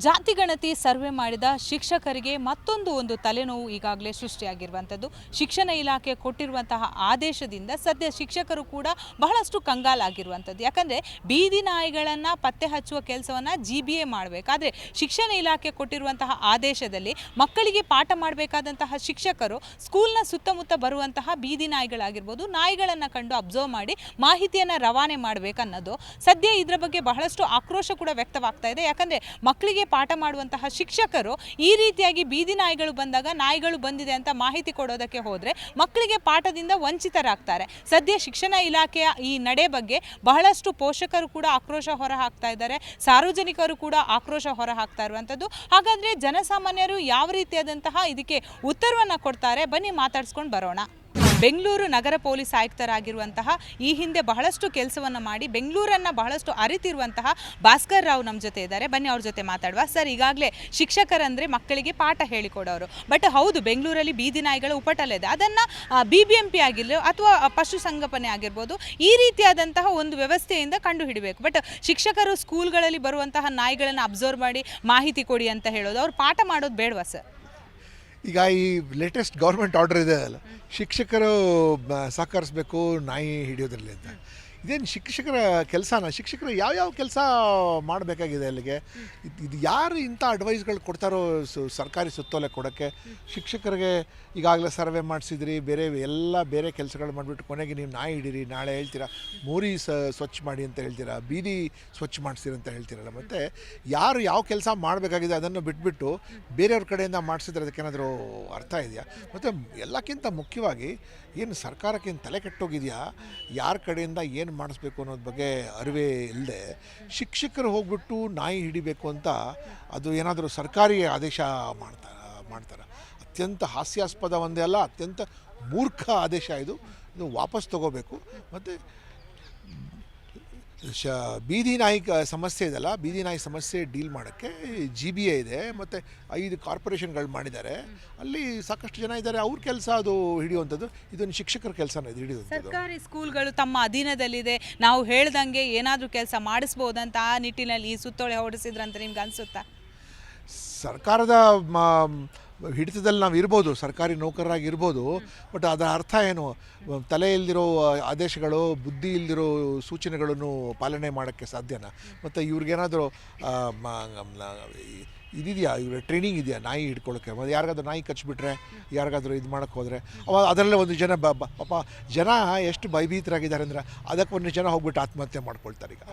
ಜಾತಿಗಣತಿ survey ಮಾಡಿದ ಶಿಕ್ಷಕರಿಗೆ ಒಂದು ತಲೆನೋವು ಈಗಾಗಲೇ ಸೃಷ್ಟಿಯಾಗಿರುವಂಥದ್ದು. ಶಿಕ್ಷಣ ಇಲಾಖೆ ಕೊಟ್ಟಿರುವಂತಹ ಆದೇಶದಿಂದ ಸದ್ಯ ಶಿಕ್ಷಕರು ಕೂಡ ಬಹಳಷ್ಟು ಕಂಗಾಲಾಗಿರುವಂಥದ್ದು. ಯಾಕಂದರೆ ಬೀದಿ ನಾಯಿಗಳನ್ನು ಪತ್ತೆ ಹಚ್ಚುವ ಕೆಲಸವನ್ನು GBA ಮಾಡಬೇಕಾದ್ರೆ ಶಿಕ್ಷಣ ಇಲಾಖೆ ಕೊಟ್ಟಿರುವಂತಹ ಆದೇಶದಲ್ಲಿ ಮಕ್ಕಳಿಗೆ ಪಾಠ ಮಾಡಬೇಕಾದಂತಹ ಶಿಕ್ಷಕರು ಸ್ಕೂಲ್ನ ಸುತ್ತಮುತ್ತ ಬರುವಂತಹ ಬೀದಿ ನಾಯಿಗಳಾಗಿರ್ಬೋದು, ನಾಯಿಗಳನ್ನು ಕಂಡು ಅಬ್ಸರ್ವ್ ಮಾಡಿ ಮಾಹಿತಿಯನ್ನು ರವಾನೆ ಮಾಡಬೇಕನ್ನೋದು ಸದ್ಯ ಇದರ ಬಗ್ಗೆ ಬಹಳಷ್ಟು ಆಕ್ರೋಶ ಕೂಡ ವ್ಯಕ್ತವಾಗ್ತಾ ಇದೆ. ಯಾಕಂದರೆ ಮಕ್ಕಳಿಗೆ ಪಾಠ ಮಾಡುವಂತಹ ಶಿಕ್ಷಕರು ಈ ರೀತಿಯಾಗಿ ಬೀದಿ ನಾಯಿಗಳು ಬಂದಾಗ ನಾಯಿಗಳು ಬಂದಿದೆ ಅಂತ ಮಾಹಿತಿ ಕೊಡೋದಕ್ಕೆ ಹೋದರೆ ಮಕ್ಕಳಿಗೆ ಪಾಠದಿಂದ ವಂಚಿತರಾಗ್ತಾರೆ. ಸದ್ಯ ಶಿಕ್ಷಣ ಇಲಾಖೆಯ ಈ ನಡೆ ಬಗ್ಗೆ ಬಹಳಷ್ಟು ಪೋಷಕರು ಕೂಡ ಆಕ್ರೋಶ ಹೊರ ಹಾಕ್ತಾ ಇದ್ದಾರೆ, ಸಾರ್ವಜನಿಕರು ಕೂಡ ಆಕ್ರೋಶ ಹೊರ ಹಾಕ್ತಾ ಇರುವಂಥದ್ದು. ಹಾಗಾದರೆ ಜನಸಾಮಾನ್ಯರು ಯಾವ ರೀತಿಯಾದಂತಹ ಇದಕ್ಕೆ ಉತ್ತರವನ್ನು ಕೊಡ್ತಾರೆ, ಬನ್ನಿ ಮಾತಾಡ್ಸ್ಕೊಂಡು ಬರೋಣ. ಬೆಂಗಳೂರು ನಗರ ಪೊಲೀಸ್ ಆಯುಕ್ತರಾಗಿರುವಂತಹ ಈ ಹಿಂದೆ ಬಹಳಷ್ಟು ಕೆಲಸವನ್ನು ಮಾಡಿ ಬೆಂಗಳೂರನ್ನು ಬಹಳಷ್ಟು ಅರಿತಿರುವಂತಹ ಭಾಸ್ಕರ್ ರಾವ್ ನಮ್ಮ ಜೊತೆ ಇದ್ದಾರೆ. ಬನ್ನಿ ಅವ್ರ ಜೊತೆ ಮಾತಾಡುವ. ಸರ್, ಈಗಾಗಲೇ ಶಿಕ್ಷಕರಂದರೆ ಮಕ್ಕಳಿಗೆ ಪಾಠ ಹೇಳಿಕೊಡೋರು, ಬಟ್ ಹೌದು ಬೆಂಗಳೂರಲ್ಲಿ ಬೀದಿ ನಾಯಿಗಳ ಉಪಟಳ ಇದೆ. ಅದನ್ನು BBMP ಆಗಿರಲಿ ಅಥವಾ ಪಶುಸಂಗೋಪನೆ ಆಗಿರ್ಬೋದು, ಈ ರೀತಿಯಾದಂತಹ ಒಂದು ವ್ಯವಸ್ಥೆಯಿಂದ ಕಂಡುಹಿಡಬೇಕು. ಬಟ್ ಶಿಕ್ಷಕರು ಸ್ಕೂಲ್ಗಳಲ್ಲಿ ಬರುವಂತಹ ನಾಯಿಗಳನ್ನು ಅಬ್ಸರ್ವ್ ಮಾಡಿ ಮಾಹಿತಿ ಕೊಡಿ ಅಂತ ಹೇಳೋದು, ಅವ್ರು ಪಾಠ ಮಾಡೋದು ಬೇಡವಾ ಸರ್? ಈಗ ಈ ಲೇಟೆಸ್ಟ್ ಗೌರ್ಮೆಂಟ್ ಆರ್ಡರ್ ಇದೆ ಅಲ್ಲ, ಶಿಕ್ಷಕರು ಸಹಕರಿಸಬೇಕು ನಾಯಿ ಹಿಡಿಯೋದ್ರಲ್ಲಿ ಅಂತ. ಇದೇನು ಶಿಕ್ಷಕರ ಕೆಲಸನ? ಶಿಕ್ಷಕರು ಯಾವ್ಯಾವ ಕೆಲಸ ಮಾಡಬೇಕಾಗಿದೆ ಅಲ್ಲಿಗೆ? ಇದು ಯಾರು ಇಂಥ ಅಡ್ವೈಸ್ಗಳು ಕೊಡ್ತಾರೋ ಸರ್ಕಾರಿ ಸುತ್ತೋಲೆ ಕೊಡೋಕ್ಕೆ? ಶಿಕ್ಷಕರಿಗೆ ಈಗಾಗಲೇ ಸರ್ವೆ ಮಾಡಿಸಿದ್ರಿ, ಬೇರೆ ಕೆಲಸಗಳು ಮಾಡಿಬಿಟ್ಟು ಕೊನೆಗೆ ನೀವು ನಾಯಿ ಹಿಡೀರಿ, ನಾಳೆ ಹೇಳ್ತೀರಾ ಮೋರಿ ಸ್ವಚ್ಛ ಮಾಡಿ ಅಂತ ಹೇಳ್ತೀರಾ, ಬೀದಿ ಸ್ವಚ್ಛ ಮಾಡಿಸ್ತೀರಿ ಅಂತ ಹೇಳ್ತೀರಲ್ಲ. ಮತ್ತು ಯಾರು ಯಾವ ಕೆಲಸ ಮಾಡಬೇಕಾಗಿದೆ ಅದನ್ನು ಬಿಟ್ಬಿಟ್ಟು ಬೇರೆಯವ್ರ ಕಡೆಯಿಂದ ಮಾಡಿಸಿದ್ರೆ ಅದಕ್ಕೇನಾದರೂ ಅರ್ಥ ಇದೆಯಾ? ಮತ್ತು ಎಲ್ಲಕ್ಕಿಂತ ಮುಖ್ಯವಾಗಿ ಏನು ಸರ್ಕಾರಕ್ಕೇನು ತಲೆ ಕೆಟ್ಟೋಗಿದೆಯಾ, ಯಾರ ಕಡೆಯಿಂದ ಏನು ಮಾಡಿಸ್ಬೇಕು ಅನ್ನೋದ್ರ ಬಗ್ಗೆ ಅರಿವೇ ಇಲ್ಲದೆ ಶಿಕ್ಷಕರು ಹೋಗ್ಬಿಟ್ಟು ನಾಯಿ ಹಿಡಿಬೇಕು ಅಂತ ಅದು ಏನಾದರೂ ಸರ್ಕಾರಿ ಆದೇಶ ಮಾಡ್ತಾರೆ. ಅತ್ಯಂತ ಹಾಸ್ಯಾಸ್ಪದ ಒಂದೇ ಅಲ್ಲ, ಅತ್ಯಂತ ಮೂರ್ಖ ಆದೇಶ ಇದು ವಾಪಸ್ ತಗೋಬೇಕು. ಮತ್ತು ಬೀದಿ ನಾಯಿ ಸಮಸ್ಯೆ ಇದೆಲ್ಲ, ಬೀದಿ ನಾಯಿ ಸಮಸ್ಯೆ ಡೀಲ್ ಮಾಡೋಕ್ಕೆ GBA ಇದೆ, ಮತ್ತು 5 ಕಾರ್ಪೊರೇಷನ್ಗಳು ಮಾಡಿದ್ದಾರೆ. ಅಲ್ಲಿ ಸಾಕಷ್ಟು ಜನ ಇದ್ದಾರೆ, ಅವ್ರ ಕೆಲಸ ಅದು ಹಿಡಿಯುವಂಥದ್ದು. ಇದೊಂದು ಶಿಕ್ಷಕರ ಕೆಲಸನ ಇದು ಹಿಡಿಯುವಂಥದ್ದು. ಸರ್ಕಾರಿ ಸ್ಕೂಲ್ಗಳು ತಮ್ಮ ಅಧೀನದಲ್ಲಿದೆ, ನಾವು ಹೇಳ್ದಂಗೆ ಏನಾದರೂ ಕೆಲಸ ಮಾಡಿಸ್ಬೋದಂತ ಆ ನಿಟ್ಟಿನಲ್ಲಿ ಈ ಸುತ್ತೋಲೆ ಹೊರಡಿಸಿದ್ರಂತ ನಿಮ್ಗೆ ಅನಿಸುತ್ತಾ? ಸರ್ಕಾರದ ಹಿಡಿತದಲ್ಲಿ ನಾವು ಇರ್ಬೋದು, ಸರ್ಕಾರಿ ನೌಕರರಾಗಿರ್ಬೋದು, ಬಟ್ ಅದರ ಅರ್ಥ ಏನು? ತಲೆ ಇಲ್ದಿರೋ ಆದೇಶಗಳು, ಬುದ್ಧಿ ಇಲ್ದಿರೋ ಸೂಚನೆಗಳನ್ನು ಪಾಲನೆ ಮಾಡೋಕ್ಕೆ ಸಾಧ್ಯನಾ? ಮತ್ತು ಇವ್ರಿಗೇನಾದರೂ ಇದಿದೆಯಾ, ಇವ್ರ ಟ್ರೈನಿಂಗ್ ಇದೆಯಾ ನಾಯಿ ಹಿಡ್ಕೊಳ್ಳೋಕ್ಕೆ? ಮತ್ತು ಯಾರಿಗಾದ್ರೂ ನಾಯಿ ಕಚ್ಚಿಬಿಟ್ರೆ, ಯಾರಿಗಾದ್ರೂ ಇದು ಮಾಡೋಕ್ಕೆ ಹೋದರೆ ಅದರಲ್ಲೇ ಒಂದು ಜನ ಪಾಪ ಜನ ಎಷ್ಟು ಭಯಭೀತರಾಗಿದ್ದಾರೆ ಅಂದರೆ ಅದಕ್ಕೆ ಒಂದು ಜನ ಹೋಗ್ಬಿಟ್ಟು ಆತ್ಮಹತ್ಯೆ ಮಾಡ್ಕೊಳ್ತಾರೆ. ಈಗ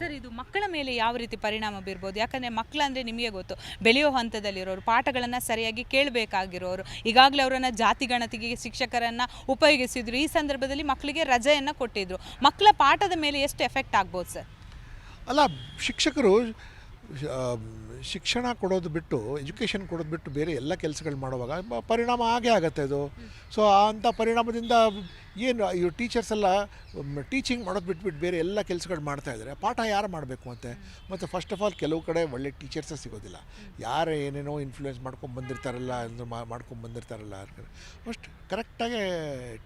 ಸರ್, ಇದು ಮಕ್ಕಳ ಮೇಲೆ ಯಾವ ರೀತಿ ಪರಿಣಾಮ ಬೀರ್ಬೋದು? ಯಾಕಂದರೆ ಮಕ್ಕಳಂದರೆ ನಿಮಗೆ ಗೊತ್ತು, ಬೆಳೆಯೋ ಹಂತದಲ್ಲಿರೋರು, ಪಾಠಗಳನ್ನು ಸರಿಯಾಗಿ ಕೇಳಬೇಕಾಗಿರೋರು, ಈಗಾಗಲೇ ಅವರನ್ನು ಜಾತಿಗಣತಿಗೆ ಶಿಕ್ಷಕರನ್ನು ಉಪಯೋಗಿಸಿದ್ರು. ಈ ಸಂದರ್ಭದಲ್ಲಿ ಮಕ್ಕಳಿಗೆ ರಜೆಯನ್ನು ಕೊಟ್ಟಿದ್ರು. ಮಕ್ಕಳ ಪಾಠದ ಮೇಲೆ ಎಷ್ಟು ಎಫೆಕ್ಟ್ ಆಗ್ಬೋದು ಸರ್? ಅಲ್ಲ, ಶಿಕ್ಷಕರು ಶಿಕ್ಷಣ ಕೊಡೋದು ಬಿಟ್ಟು, ಎಜುಕೇಷನ್ ಕೊಡೋದು ಬಿಟ್ಟು ಬೇರೆ ಎಲ್ಲ ಕೆಲಸಗಳು ಮಾಡುವಾಗ ಪರಿಣಾಮ ಆಗೇ ಆಗುತ್ತೆ ಅದು. ಸೊ ಅಂಥ ಪರಿಣಾಮದಿಂದ ಏನು ಇವ್ರು ಟೀಚರ್ಸ್ ಎಲ್ಲ ಟೀಚಿಂಗ್ ಮಾಡೋದು ಬಿಟ್ಬಿಟ್ಟು ಬೇರೆ ಎಲ್ಲ ಕೆಲಸಗಳು ಮಾಡ್ತಾಯಿದ್ದಾರೆ. ಪಾಠ ಯಾರು ಮಾಡಬೇಕು ಅಂತೆ? ಮತ್ತು ಫಸ್ಟ್ ಆಫ್ ಆಲ್ ಕೆಲವು ಕಡೆ ಒಳ್ಳೆ ಟೀಚರ್ಸೇ ಸಿಗೋದಿಲ್ಲ. ಯಾರು ಏನೇನೋ ಇನ್ಫ್ಲೂಯೆನ್ಸ್ ಮಾಡ್ಕೊಂಬಂದಿರ್ತಾರಲ್ಲ ಫಸ್ಟ್ ಕರೆಕ್ಟಾಗಿ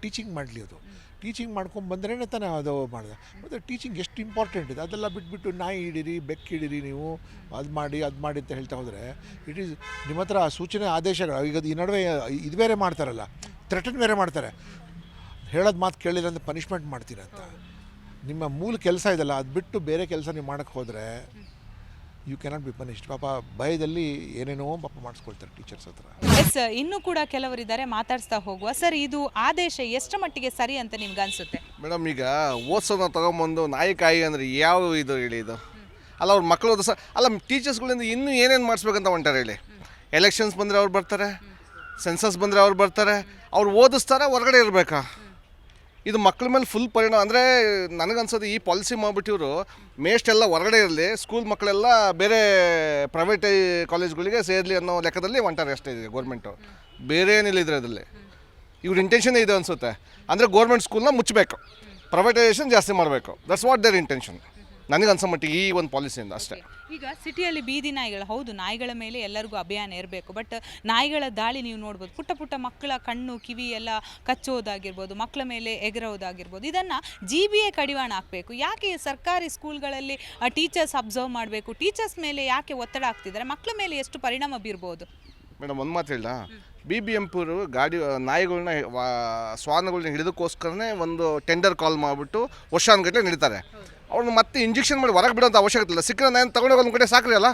ಟೀಚಿಂಗ್ ಮಾಡಲಿ. ಅದು ಟೀಚಿಂಗ್ ಮಾಡ್ಕೊಂಬಂದ್ರೇ ತಾನೇ ಅದು ಮಾಡಿದೆ. ಮತ್ತು ಟೀಚಿಂಗ್ ಎಷ್ಟು ಇಂಪಾರ್ಟೆಂಟ್ ಇದೆ, ಅದೆಲ್ಲ ಬಿಟ್ಬಿಟ್ಟು ನಾಯಿ ಹಿಡೀರಿ, ಬೆಕ್ಕು ಹಿಡೀರಿ, ನೀವು ಅದು ಮಾಡಿ ಅಂತ ಹೇಳ್ತಾ ಹೋದರೆ ಇಟ್ ಈಸ್ ನಿಮ್ಮ ಹತ್ರ ಸೂಚನೆ ಆದೇಶಗಳು. ಈಗ ಈ ನಡುವೆ ಇದು ಬೇರೆ ಮಾಡ್ತಾರಲ್ಲ, ಥ್ರೆಟನ್ ಬೇರೆ ಮಾಡ್ತಾರೆ, ಹೇಳೋದು ಮಾತು ಕೇಳಿಲ್ಲ ಅಂದರೆ ಪನಿಷ್ಮೆಂಟ್ ಮಾಡ್ತೀರ ಅಂತ. ನಿಮ್ಮ ಮೂಲ ಕೆಲಸ ಇದೆಲ್ಲ, ಅದು ಬಿಟ್ಟು ಬೇರೆ ಕೆಲಸ ನೀವು ಮಾಡೋಕ್ಕೆ ಹೋದರೆ ಯು ಕ್ಯಾನಾಟ್ ಬಿ ಪನಿಷ್ಡ್. ಪಾಪ ಭಯದಲ್ಲಿ ಏನೇನೋ ಪಾಪ ಮಾಡಿಸ್ಕೊಳ್ತಾರೆ ಟೀಚರ್ಸ್ ಹತ್ರ. ಎಸ್, ಇನ್ನೂ ಕೂಡ ಕೆಲವರಿದ್ದಾರೆ, ಮಾತಾಡ್ಸ್ತಾ ಹೋಗುವ. ಸರ್, ಇದು ಆದೇಶ ಎಷ್ಟು ಮಟ್ಟಿಗೆ ಸರಿ ಅಂತ ನಿಮ್ಗೆ ಅನಿಸುತ್ತೆ? ಮೇಡಮ್, ಈಗ ಓದ್ಸೋದನ್ನ ತೊಗೊಂಬಂದು ನಾಯಿಕಾಯಿ ಅಂದರೆ ಯಾವ ಇದು ಹೇಳಿ ಇದು? ಅಲ್ಲ, ಅವ್ರ ಮಕ್ಕಳು ಅಲ್ಲ, ಟೀಚರ್ಸ್ಗಳಿಂದ ಇನ್ನೂ ಏನೇನು ಮಾಡಿಸ್ಬೇಕಂತ ಹೊಂಟಾರೆ ಹೇಳಿ? ಎಲೆಕ್ಷನ್ಸ್ ಬಂದರೆ ಅವ್ರು ಬರ್ತಾರೆ, ಸೆನ್ಸಸ್ ಬಂದರೆ ಅವ್ರು ಬರ್ತಾರೆ, ಅವ್ರು ಓದಿಸ್ತಾರೆ, ಹೊರಗಡೆ ಇರಬೇಕಾ? ಇದು ಮಕ್ಕಳ ಮೇಲೆ ಫುಲ್ ಪರಿಣಾಮ. ಅಂದರೆ ನನಗನ್ಸೋದು ಈ ಪಾಲಿಸಿ ಮಾಡಿಬಿಟ್ಟಿವರು ಮೇಷ್ಟೆಲ್ಲ ಹೊರಗಡೆ ಇರಲಿ, ಸ್ಕೂಲ್ ಮಕ್ಕಳೆಲ್ಲ ಬೇರೆ ಪ್ರೈವೇಟ್ ಕಾಲೇಜ್ಗಳಿಗೆ ಸೇರಲಿ ಅನ್ನೋ ಲೆಕ್ಕದಲ್ಲಿ ಹೊಂಟಾರೆ ಅಷ್ಟೇ. ಇದೆ ಗೌರ್ಮೆಂಟು, ಬೇರೆ ಏನಿಲ್ಲ ಇದ್ರೆ ಅದರಲ್ಲಿ ಇವ್ರ ಇಂಟೆನ್ಷನ್ ಇದೆ ಅನಿಸುತ್ತೆ. ಅಂದರೆ ಗೌರ್ಮೆಂಟ್ ಸ್ಕೂಲ್ನ ಮುಚ್ಚಬೇಕು, ಪ್ರೈವೇಟೈಸೇಷನ್ ಜಾಸ್ತಿ ಮಾಡಬೇಕು. That's what their intention. ನನಗನ್ಸೋ ಮಟ್ಟಿಗೆ ಈ ಒಂದು ಪಾಲಿಸಿಯಿಂದ ಅಷ್ಟೇ. ಈಗ ಸಿಟಿಯಲ್ಲಿ ಬೀದಿ ನಾಯಿಗಳು, ಹೌದು ನಾಯಿಗಳ ಮೇಲೆ ಎಲ್ಲರಿಗೂ ಅಭಿಯಾನ ಇರಬೇಕು, ಬಟ್ ನಾಯಿಗಳ ದಾಳಿ ನೀವು ನೋಡ್ಬೋದು. ಪುಟ್ಟ ಪುಟ್ಟ ಮಕ್ಕಳ ಕಣ್ಣು ಕಿವಿ ಎಲ್ಲ ಕಚ್ಚೋದಾಗಿರ್ಬೋದು, ಮಕ್ಕಳ ಮೇಲೆ ಎಗರೋದಾಗಿರ್ಬೋದು. ಇದನ್ನು GBA ಕಡಿವಾಣ ಹಾಕಬೇಕು. ಯಾಕೆ ಸರ್ಕಾರಿ ಸ್ಕೂಲ್ಗಳಲ್ಲಿ ಟೀಚರ್ಸ್ ಅಬ್ಸರ್ವ್ ಮಾಡಬೇಕು? ಟೀಚರ್ಸ್ ಮೇಲೆ ಯಾಕೆ ಒತ್ತಡ ಆಗ್ತಿದ್ದಾರೆ? ಮಕ್ಕಳ ಮೇಲೆ ಎಷ್ಟು ಪರಿಣಾಮ ಬೀರ್ಬೋದು? ಮೇಡಮ್ ಒಂದು ಮಾತು ಹೇಳ, BBMP ಗಾಡಿ ನಾಯಿಗಳನ್ನ ಶ್ವಾನಗಳನ್ನ ಹಿಡಿದಕ್ಕೋಸ್ಕರನೇ ಒಂದು ಟೆಂಡರ್ ಕಾಲ್ ಮಾಡಿಬಿಟ್ಟು ವರ್ಷಾನುಗಟ್ಟಲೆ ನಡೀತಾರೆ. ಅವ್ರನ್ನ ಮತ್ತೆ ಇಂಜೆಕ್ಷನ್ ಮಾಡಿ ಹೊರಗೆ ಬಿಡೋಂಥ ಅವಶ್ಯಕತೆ ಇಲ್ಲ. ಸಿಕ್ಕರೆ ನಾನು ತೊಗೊಂಡೋಗಿ ಒಂದು ಕಡೆ ಸಾಕ್ರಿ ಅಲ್ಲ,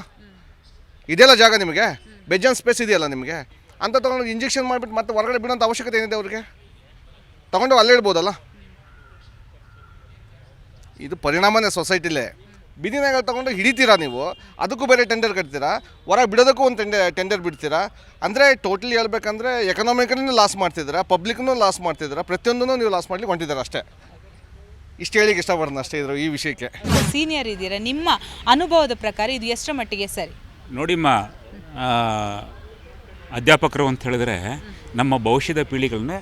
ಇದೆಲ್ಲ ಜಾಗ ನಿಮಗೆ ಬೆಜ್ಜನ್ ಸ್ಪೇಸ್ ಇದೆಯಲ್ಲ ನಿಮಗೆ, ಅಂತ ತೊಗೊಂಡು ಇಂಜೆಕ್ಷನ್ ಮಾಡಿಬಿಟ್ಟು ಮತ್ತೆ ಹೊರಗಡೆ ಬಿಡೋಂಥ ಅವಶ್ಯಕತೆ ಏನಿದೆ ಅವ್ರಿಗೆ? ತೊಗೊಂಡು ಅಲ್ಲೇ ಇಡ್ಬೋದಲ್ಲ. ಇದು ಪರಿಣಾಮನೇ ಸೊಸೈಟಿಲೇ. ಬೀದಿ ನಾಯಿಗಳು ತೊಗೊಂಡು ಹಿಡಿತೀರಾ ನೀವು, ಅದಕ್ಕೂ ಬೇರೆ ಟೆಂಡರ್ ಕಟ್ತೀರಾ, ಹೊರಗೆ ಬಿಡೋದಕ್ಕೂ ಒಂದು ಟೆಂಡರ್ ಬಿಡ್ತೀರಾ. ಅಂದರೆ ಟೋಟಲಿ ಹೇಳ್ಬೇಕಂದ್ರೆ ಎಕನಾಮಿಕಲ್ಲೂ ಲಾಸ್ ಮಾಡ್ತಿದ್ದೀರಾ, ಪಬ್ಲಿಕ್ನೂ ಲಾಸ್ ಮಾಡ್ತಿದ್ದೀರಾ, ಪ್ರತಿಯೊಂದೂ ನೀವು ಲಾಸ್ ಮಾಡ್ಲಿಕ್ಕೆ ಹೊಂಟಿದ್ದೀರಾ ಅಷ್ಟೇ. ಇಷ್ಟು ಹೇಳಿಕ್ಕೆ ಇಷ್ಟಪಡ್ತೀನಿ ಅಷ್ಟೇ ಇದ್ರು ಈ ವಿಷಯಕ್ಕೆ. ಸೀನಿಯರ್ ಇದ್ದೀರಾ, ನಿಮ್ಮ ಅನುಭವದ ಪ್ರಕಾರ ಇದು ಎಷ್ಟರ ಮಟ್ಟಿಗೆ ಸರಿ? ನೋಡಿಮ್ಮ, ಅಧ್ಯಾಪಕರು ಅಂತ ಹೇಳಿದ್ರೆ ನಮ್ಮ ಭವಿಷ್ಯದ ಪೀಳಿಗೆಗಳನ್ನೇ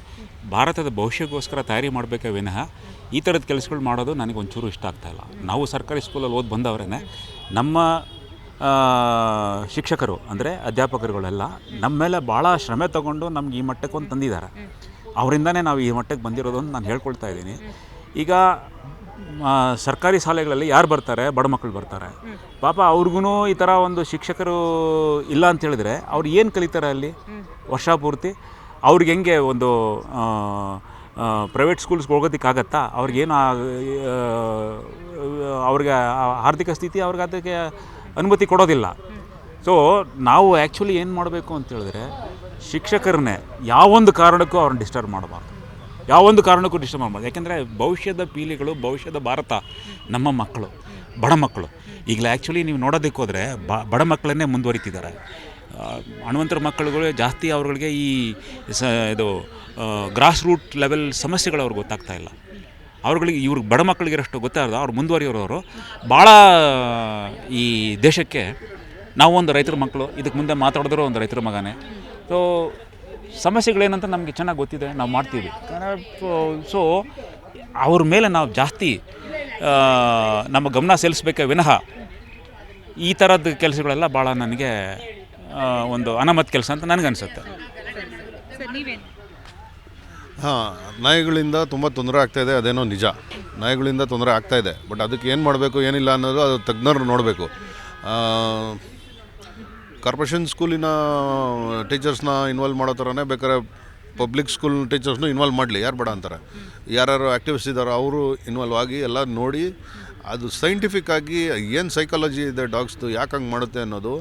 ಭಾರತದ ಭವಿಷ್ಯಕ್ಕೋಸ್ಕರ ತಯಾರಿ ಮಾಡಬೇಕೇ ವಿನಃ ಈ ಥರದ ಕೆಲಸಗಳು ಮಾಡೋದು ನನಗೆ ಒಂಚೂರು ಇಷ್ಟ ಆಗ್ತಾಯಿಲ್ಲ. ನಾವು ಸರ್ಕಾರಿ ಸ್ಕೂಲಲ್ಲಿ ಓದಿ ಬಂದವರೇ, ನಮ್ಮ ಶಿಕ್ಷಕರು ಅಂದರೆ ಅಧ್ಯಾಪಕರುಗಳೆಲ್ಲ ನಮ್ಮ ಮೇಲೆ ಭಾಳ ಶ್ರಮೆ ತಗೊಂಡು ನಮ್ಗೆ ಈ ಮಟ್ಟಕ್ಕೆ ಒಂದು ತಂದಿದ್ದಾರೆ. ಅವರಿಂದನೇ ನಾವು ಈ ಮಟ್ಟಕ್ಕೆ ಬಂದಿರೋದು ಅಂತ ನಾನು ಹೇಳ್ಕೊಳ್ತಾ ಇದ್ದೀನಿ. ಈಗ ಸರ್ಕಾರಿ ಶಾಲೆಗಳಲ್ಲಿ ಯಾರು ಬರ್ತಾರೆ? ಬಡ ಮಕ್ಕಳು ಬರ್ತಾರೆ. ಪಾಪ ಅವ್ರಿಗೂ ಈ ಥರ ಒಂದು ಶಿಕ್ಷಕರು ಇಲ್ಲ ಅಂತ ಹೇಳಿದ್ರೆ ಅವ್ರು ಏನು ಕಲಿತಾರೆ ಅಲ್ಲಿ ವರ್ಷ ಪೂರ್ತಿ? ಅವ್ರಿಗೆ ಹೆಂಗೆ ಒಂದು ಪ್ರೈವೇಟ್ ಸ್ಕೂಲ್ಸ್ಗೆ ಹೋಗೋದಕ್ಕಾಗತ್ತಾ? ಅವ್ರಿಗೇನು ಅವ್ರಿಗೆ ಆರ್ಥಿಕ ಸ್ಥಿತಿ ಅವ್ರಿಗೆ ಅದಕ್ಕೆ ಅನುಮತಿ ಕೊಡೋದಿಲ್ಲ. ಸೊ ನಾವು ಆ್ಯಕ್ಚುಲಿ ಏನು ಮಾಡಬೇಕು ಅಂತ ಹೇಳಿದ್ರೆ, ಶಿಕ್ಷಕರನ್ನೇ ಯಾವೊಂದು ಕಾರಣಕ್ಕೂ ಅವ್ರನ್ನ ಡಿಸ್ಟರ್ಬ್ ಮಾಡಬಾರ್ದು, ಯಾವೊಂದು ಕಾರಣಕ್ಕೂ ಡಿಸ್ಟರ್ಬ್ ಮಾಡಬಾರ್ದು. ಯಾಕೆಂದರೆ ಭವಿಷ್ಯದ ಪೀಳಿಗೆಗಳು, ಭವಿಷ್ಯದ ಭಾರತ ನಮ್ಮ ಮಕ್ಕಳು, ಬಡ ಮಕ್ಕಳು. ಈಗಲೇ ಆ್ಯಕ್ಚುಲಿ ನೀವು ನೋಡೋದಕ್ಕೆ ಹೋದರೆ ಬಡ ಮಕ್ಕಳನ್ನೇ ಮುಂದುವರಿತಿದ್ದಾರೆ. ಹಣವಂತರ ಮಕ್ಕಳುಗಳು ಜಾಸ್ತಿ ಅವ್ರಿಗೆ ಈ ಇದು ಗ್ರಾಸ್ ರೂಟ್ ಲೆವೆಲ್ ಸಮಸ್ಯೆಗಳು ಅವ್ರಿಗೆ ಗೊತ್ತಾಗ್ತಾ ಇಲ್ಲ. ಅವ್ರುಗಳಿಗೆ ಇವ್ರಿಗೆ ಬಡ ಮಕ್ಕಳಿಗಿರೋಷ್ಟು ಗೊತ್ತಾಗಲ್ಲ. ಅವ್ರು ಮುಂದುವರಿಯೋರು ಭಾಳ ಈ ದೇಶಕ್ಕೆ ನಾವು ಒಂದು ರೈತರ ಮಕ್ಕಳು, ಇದಕ್ಕೆ ಮುಂದೆ ಮಾತಾಡಿದ್ರು ಒಂದು ರೈತರ ಮಗನೇ. ಸೊ ಸಮಸ್ಯೆಗಳೇನಂತ ನಮಗೆ ಚೆನ್ನಾಗಿ ಗೊತ್ತಿದೆ, ನಾವು ಮಾಡ್ತೀವಿ. ಸೊ ಅವ್ರ ಮೇಲೆ ನಾವು ಜಾಸ್ತಿ ನಮ್ಮ ಗಮನ ಸೆಲ್ಲಿಸ್ಬೇಕೇ ವಿನಃ ಈ ಥರದ ಕೆಲಸಗಳೆಲ್ಲ ಭಾಳ ನನಗೆ ಒಂದು ಅನಾಮತ್ ಕೆಲಸ ಅಂತ ನನಗನ್ಸುತ್ತೆ. ಹಾಂ, ನಾಯಿಗಳಿಂದ ತುಂಬ ತೊಂದರೆ ಆಗ್ತಾಯಿದೆ, ಅದೇನೋ ನಿಜ. ನಾಯಿಗಳಿಂದ ತೊಂದರೆ ಆಗ್ತಾಯಿದೆ, ಬಟ್ ಅದಕ್ಕೆ ಏನು ಮಾಡಬೇಕು ಏನಿಲ್ಲ ಅನ್ನೋದು ಅದು ತಜ್ಞರು ನೋಡಬೇಕು. ಕಾರ್ಪೊರೇಷನ್ ಸ್ಕೂಲಿನ ಟೀಚರ್ಸ್ನ ಇನ್ವಾಲ್ವ್ ಮಾಡೋ ಥರನೇ ಬೇಕಾದ್ರೆ ಪಬ್ಲಿಕ್ ಸ್ಕೂಲ್ ಟೀಚರ್ಸ್ನು ಇನ್ವಾಲ್ವ್ ಮಾಡಲಿ, ಯಾರು ಬೇಡ ಅಂತಾರೆ. ಯಾರ್ಯಾರು ಆ್ಯಕ್ಟಿವಿಸ್ಟ್ ಇದ್ದಾರೋ ಅವರು ಇನ್ವಾಲ್ವ್ ಆಗಿ ಎಲ್ಲ ನೋಡಿ ಅದು ಸೈಂಟಿಫಿಕ್ ಆಗಿ ಏನು ಸೈಕಾಲಜಿ ಇದೆ ಡಾಗ್ಸ್ದು, ಯಾಕೆ ಹಂಗೆ ಮಾಡುತ್ತೆ ಅನ್ನೋದು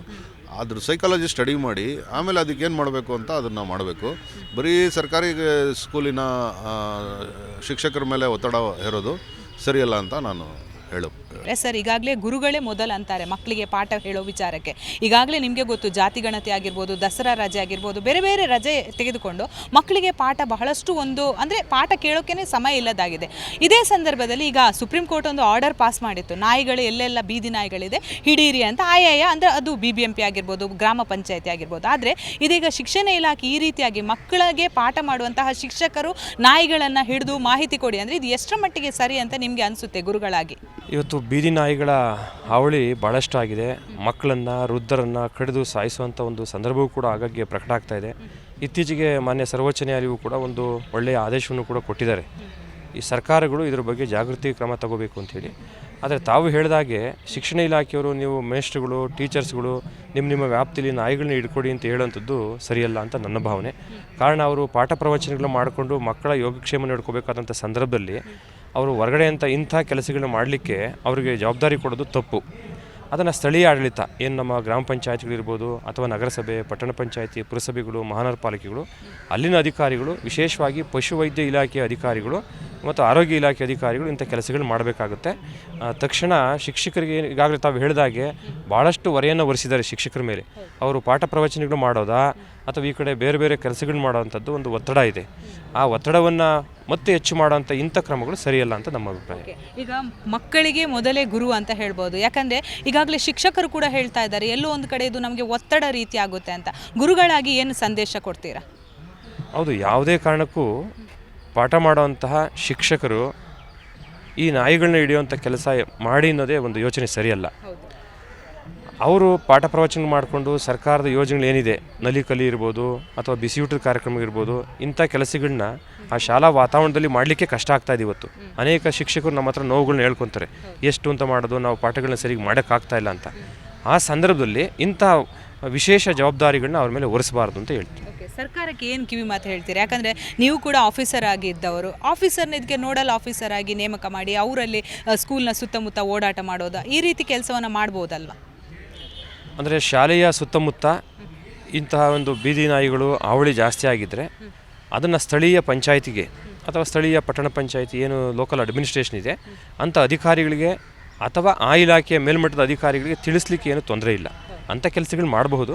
ಅದ್ರ ಸೈಕಾಲಜಿ ಸ್ಟಡಿ ಮಾಡಿ ಆಮೇಲೆ ಅದಕ್ಕೆ ಏನು ಮಾಡಬೇಕು ಅಂತ ಅದನ್ನು ಮಾಡಬೇಕು. ಬರೀ ಸರ್ಕಾರಿ ಸ್ಕೂಲಿನ ಶಿಕ್ಷಕರ ಮೇಲೆ ಒತ್ತಡ ಹೇರೋದು ಸರಿಯಲ್ಲ ಅಂತ ನಾನು ಹೇಳು. ಸರ್, ಈಗಾಗಲೇ ಗುರುಗಳೇ ಮೊದಲು ಅಂತಾರೆ ಮಕ್ಕಳಿಗೆ ಪಾಠ ಹೇಳೋ ವಿಚಾರಕ್ಕೆ. ಈಗಾಗಲೇ ನಿಮಗೆ ಗೊತ್ತು, ಜಾತಿ ಗಣತಿ ಆಗಿರ್ಬೋದು, ದಸರಾ ರಜೆ ಆಗಿರ್ಬೋದು, ಬೇರೆ ಬೇರೆ ರಜೆ ತೆಗೆದುಕೊಂಡು ಮಕ್ಕಳಿಗೆ ಪಾಠ ಬಹಳಷ್ಟು ಅಂದರೆ ಪಾಠ ಕೇಳೋಕ್ಕೇ ಸಮಯ ಇಲ್ಲದಾಗಿದೆ. ಇದೇ ಸಂದರ್ಭದಲ್ಲಿ ಈಗ ಸುಪ್ರೀಂ ಕೋರ್ಟ್ ಒಂದು ಆರ್ಡರ್ ಪಾಸ್ ಮಾಡಿತ್ತು, ನಾಯಿಗಳು ಎಲ್ಲೆಲ್ಲ ಬೀದಿ ನಾಯಿಗಳಿದೆ ಹಿಡೀರಿ ಅಂತ. ಅಂದರೆ ಅದು BBMP ಆಗಿರ್ಬೋದು, ಗ್ರಾಮ ಪಂಚಾಯತಿ ಆಗಿರ್ಬೋದು. ಆದರೆ ಇದೀಗ ಶಿಕ್ಷಣ ಇಲಾಖೆ ಈ ರೀತಿಯಾಗಿ ಮಕ್ಕಳಿಗೆ ಪಾಠ ಮಾಡುವಂತಹ ಶಿಕ್ಷಕರು ನಾಯಿಗಳನ್ನು ಹಿಡಿದು ಮಾಹಿತಿ ಕೊಡಿ ಅಂದರೆ ಇದು ಎಷ್ಟರ ಮಟ್ಟಿಗೆ ಸರಿ ಅಂತ ನಿಮಗೆ ಅನಿಸುತ್ತೆ ಗುರುಗಳಾಗಿ? ಇವತ್ತು ಬೀದಿ ನಾಯಿಗಳ ಹಾವಳಿ ಭಾಳಷ್ಟು ಆಗಿದೆ. ಮಕ್ಕಳನ್ನು, ವೃದ್ಧರನ್ನು ಕಡಿದು ಸಾಯಿಸುವಂಥ ಒಂದು ಸಂದರ್ಭವೂ ಕೂಡ ಆಗಾಗ್ಗೆ ಪ್ರಕಟ ಆಗ್ತಾ ಇದೆ. ಇತ್ತೀಚೆಗೆ ಮಾನ್ಯ ಸರ್ವೋಚ್ಚ ನ್ಯಾಯಾಲಯವು ಕೂಡ ಒಂದು ಒಳ್ಳೆಯ ಆದೇಶವನ್ನು ಕೂಡ ಕೊಟ್ಟಿದ್ದಾರೆ. ಈ ಸರ್ಕಾರಗಳು ಇದರ ಬಗ್ಗೆ ಜಾಗೃತಿ ಕ್ರಮ ತಗೋಬೇಕು ಅಂಥೇಳಿ. ಆದರೆ ತಾವು ಹೇಳಿದಾಗೆ ಶಿಕ್ಷಣ ಇಲಾಖೆಯವರು, ನೀವು ಮೇಸ್ಟ್ರುಗಳು, ಟೀಚರ್ಸ್ಗಳು ನಿಮ್ಮ ವ್ಯಾಪ್ತಿಯಲ್ಲಿ ನಾಯಿಗಳನ್ನ ಹಿಡ್ಕೊಡಿ ಅಂತ ಹೇಳೋಂಥದ್ದು ಸರಿಯಲ್ಲ ಅಂತ ನನ್ನ ಭಾವನೆ. ಕಾರಣ ಅವರು ಪಾಠ ಪ್ರವಚನಗಳನ್ನ ಮಾಡಿಕೊಂಡು ಮಕ್ಕಳ ಯೋಗಕ್ಷೇಮ ನೋಡ್ಕೋಬೇಕಾದಂಥ ಸಂದರ್ಭದಲ್ಲಿ ಅವರು ಹೊರಗಡೆ ಅಂತ ಇಂಥ ಕೆಲಸಗಳನ್ನ ಮಾಡಲಿಕ್ಕೆ ಅವರಿಗೆ ಜವಾಬ್ದಾರಿ ಕೊಡೋದು ತಪ್ಪು. ಅದನ್ನು ಸ್ಥಳೀಯ ಆಡಳಿತ, ಏನು ನಮ್ಮ ಗ್ರಾಮ ಪಂಚಾಯತ್ಗಳಿರ್ಬೋದು ಅಥವಾ ನಗರಸಭೆ, ಪಟ್ಟಣ ಪಂಚಾಯತಿ, ಪುರಸಭೆಗಳು, ಮಹಾನಗರ ಪಾಲಿಕೆಗಳು, ಅಲ್ಲಿನ ಅಧಿಕಾರಿಗಳು, ವಿಶೇಷವಾಗಿ ಪಶುವೈದ್ಯ ಇಲಾಖೆಯ ಅಧಿಕಾರಿಗಳು ಮತ್ತು ಆರೋಗ್ಯ ಇಲಾಖೆ ಅಧಿಕಾರಿಗಳು ಇಂಥ ಕೆಲಸಗಳು ಮಾಡಬೇಕಾಗುತ್ತೆ. ತಕ್ಷಣ ಶಿಕ್ಷಕರಿಗೆ ಈಗಾಗಲೇ ತಾವು ಹೇಳಿದಾಗೆ ಭಾಳಷ್ಟು ಹೊರೆಯನ್ನು ಹೊರಿಸಿದ್ದಾರೆ ಶಿಕ್ಷಕರ ಮೇಲೆ. ಅವರು ಪಾಠ ಪ್ರವಚನಗಳು ಮಾಡೋದಾ ಅಥವಾ ಈ ಕಡೆ ಬೇರೆ ಬೇರೆ ಕೆಲಸಗಳು ಮಾಡೋವಂಥದ್ದು ಒಂದು ಒತ್ತಡ ಇದೆ. ಆ ಒತ್ತಡವನ್ನು ಮತ್ತೆ ಹೆಚ್ಚು ಮಾಡೋವಂಥ ಇಂಥ ಕ್ರಮಗಳು ಸರಿಯಲ್ಲ ಅಂತ ನಮ್ಮ ಅಭಿಪ್ರಾಯ. ಈಗ ಮಕ್ಕಳಿಗೆ ಮೊದಲೇ ಗುರು ಅಂತ ಹೇಳ್ಬೋದು. ಯಾಕಂದರೆ ಈಗಾಗಲೇ ಶಿಕ್ಷಕರು ಕೂಡ ಹೇಳ್ತಾ ಇದ್ದಾರೆ, ಎಲ್ಲೋ ಒಂದು ಕಡೆ ಇದು ನಮಗೆ ಒತ್ತಡ ರೀತಿ ಆಗುತ್ತೆ ಅಂತ. ಗುರುಗಳಾಗಿ ಏನು ಸಂದೇಶ ಕೊಡ್ತೀರಾ? ಹೌದು, ಯಾವುದೇ ಕಾರಣಕ್ಕೂ ಪಾಠ ಮಾಡುವಂತಹ ಶಿಕ್ಷಕರು ಈ ನಾಯಿಗಳನ್ನ ಹಿಡಿಯುವಂಥ ಕೆಲಸ ಮಾಡಿ ಅನ್ನೋದೇ ಒಂದು ಯೋಚನೆ ಸರಿಯಲ್ಲ. ಅವರು ಪಾಠ ಪ್ರವಚನ ಮಾಡಿಕೊಂಡು ಸರ್ಕಾರದ ಯೋಜನೆಗಳು ಏನಿದೆ, ನಲಿ ಕಲಿ ಇರ್ಬೋದು ಅಥವಾ ಬಿಸಿಯೂಟದ ಕಾರ್ಯಕ್ರಮ ಇರ್ಬೋದು, ಇಂಥ ಕೆಲಸಗಳನ್ನ ಆ ಶಾಲಾ ವಾತಾವರಣದಲ್ಲಿ ಮಾಡಲಿಕ್ಕೆ ಕಷ್ಟ ಆಗ್ತಾಯಿದೆ ಇವತ್ತು. ಅನೇಕ ಶಿಕ್ಷಕರು ನಮ್ಮ ಹತ್ರ ನೋವುಗಳನ್ನ ಹೇಳ್ಕೊತಾರೆ, ಎಷ್ಟು ಅಂತ ಮಾಡೋದು, ನಾವು ಪಾಠಗಳನ್ನ ಸರಿಗೆ ಮಾಡೋಕ್ಕಾಗ್ತಾ ಇಲ್ಲ ಅಂತ. ಆ ಸಂದರ್ಭದಲ್ಲಿ ಇಂಥ ವಿಶೇಷ ಜವಾಬ್ದಾರಿಗಳನ್ನ ಅವ್ರ ಮೇಲೆ ಹೊರಿಸಬಾರ್ದು ಅಂತ ಹೇಳ್ತೀವಿ. ಸರ್ಕಾರಕ್ಕೆ ಏನು ಕಿವಿ ಮಾತು ಹೇಳ್ತೀರಿ? ಯಾಕಂದರೆ ನೀವು ಕೂಡ ಆಫೀಸರ್ ಆಗಿದ್ದವರು, ಆಫೀಸರ್ನ ಇದಕ್ಕೆ ನೋಡಲ್ ಆಫೀಸರ್ ಆಗಿ ನೇಮಕ ಮಾಡಿ ಅವರಲ್ಲಿ ಸ್ಕೂಲ್ನ ಸುತ್ತಮುತ್ತ ಓಡಾಟ ಮಾಡೋದು, ಈ ರೀತಿ ಕೆಲಸವನ್ನು ಮಾಡ್ಬೋದಲ್ವ? ಅಂದರೆ ಶಾಲೆಯ ಸುತ್ತಮುತ್ತ ಇಂತಹ ಒಂದು ಬೀದಿ ನಾಯಿಗಳು ಹಾವಳಿ ಜಾಸ್ತಿ ಆಗಿದ್ದರೆ ಅದನ್ನು ಸ್ಥಳೀಯ ಪಂಚಾಯಿತಿಗೆ ಅಥವಾ ಸ್ಥಳೀಯ ಪಟ್ಟಣ ಪಂಚಾಯಿತಿ ಏನು ಲೋಕಲ್ ಅಡ್ಮಿನಿಸ್ಟ್ರೇಷನ್ ಇದೆ ಅಂಥ ಅಧಿಕಾರಿಗಳಿಗೆ ಅಥವಾ ಆ ಇಲಾಖೆಯ ಮೇಲ್ಮಟ್ಟದ ಅಧಿಕಾರಿಗಳಿಗೆ ತಿಳಿಸ್ಲಿಕ್ಕೆ ಏನು ತೊಂದರೆ ಇಲ್ಲ. ಅಂಥ ಕೆಲಸಗಳು ಮಾಡಬಹುದು.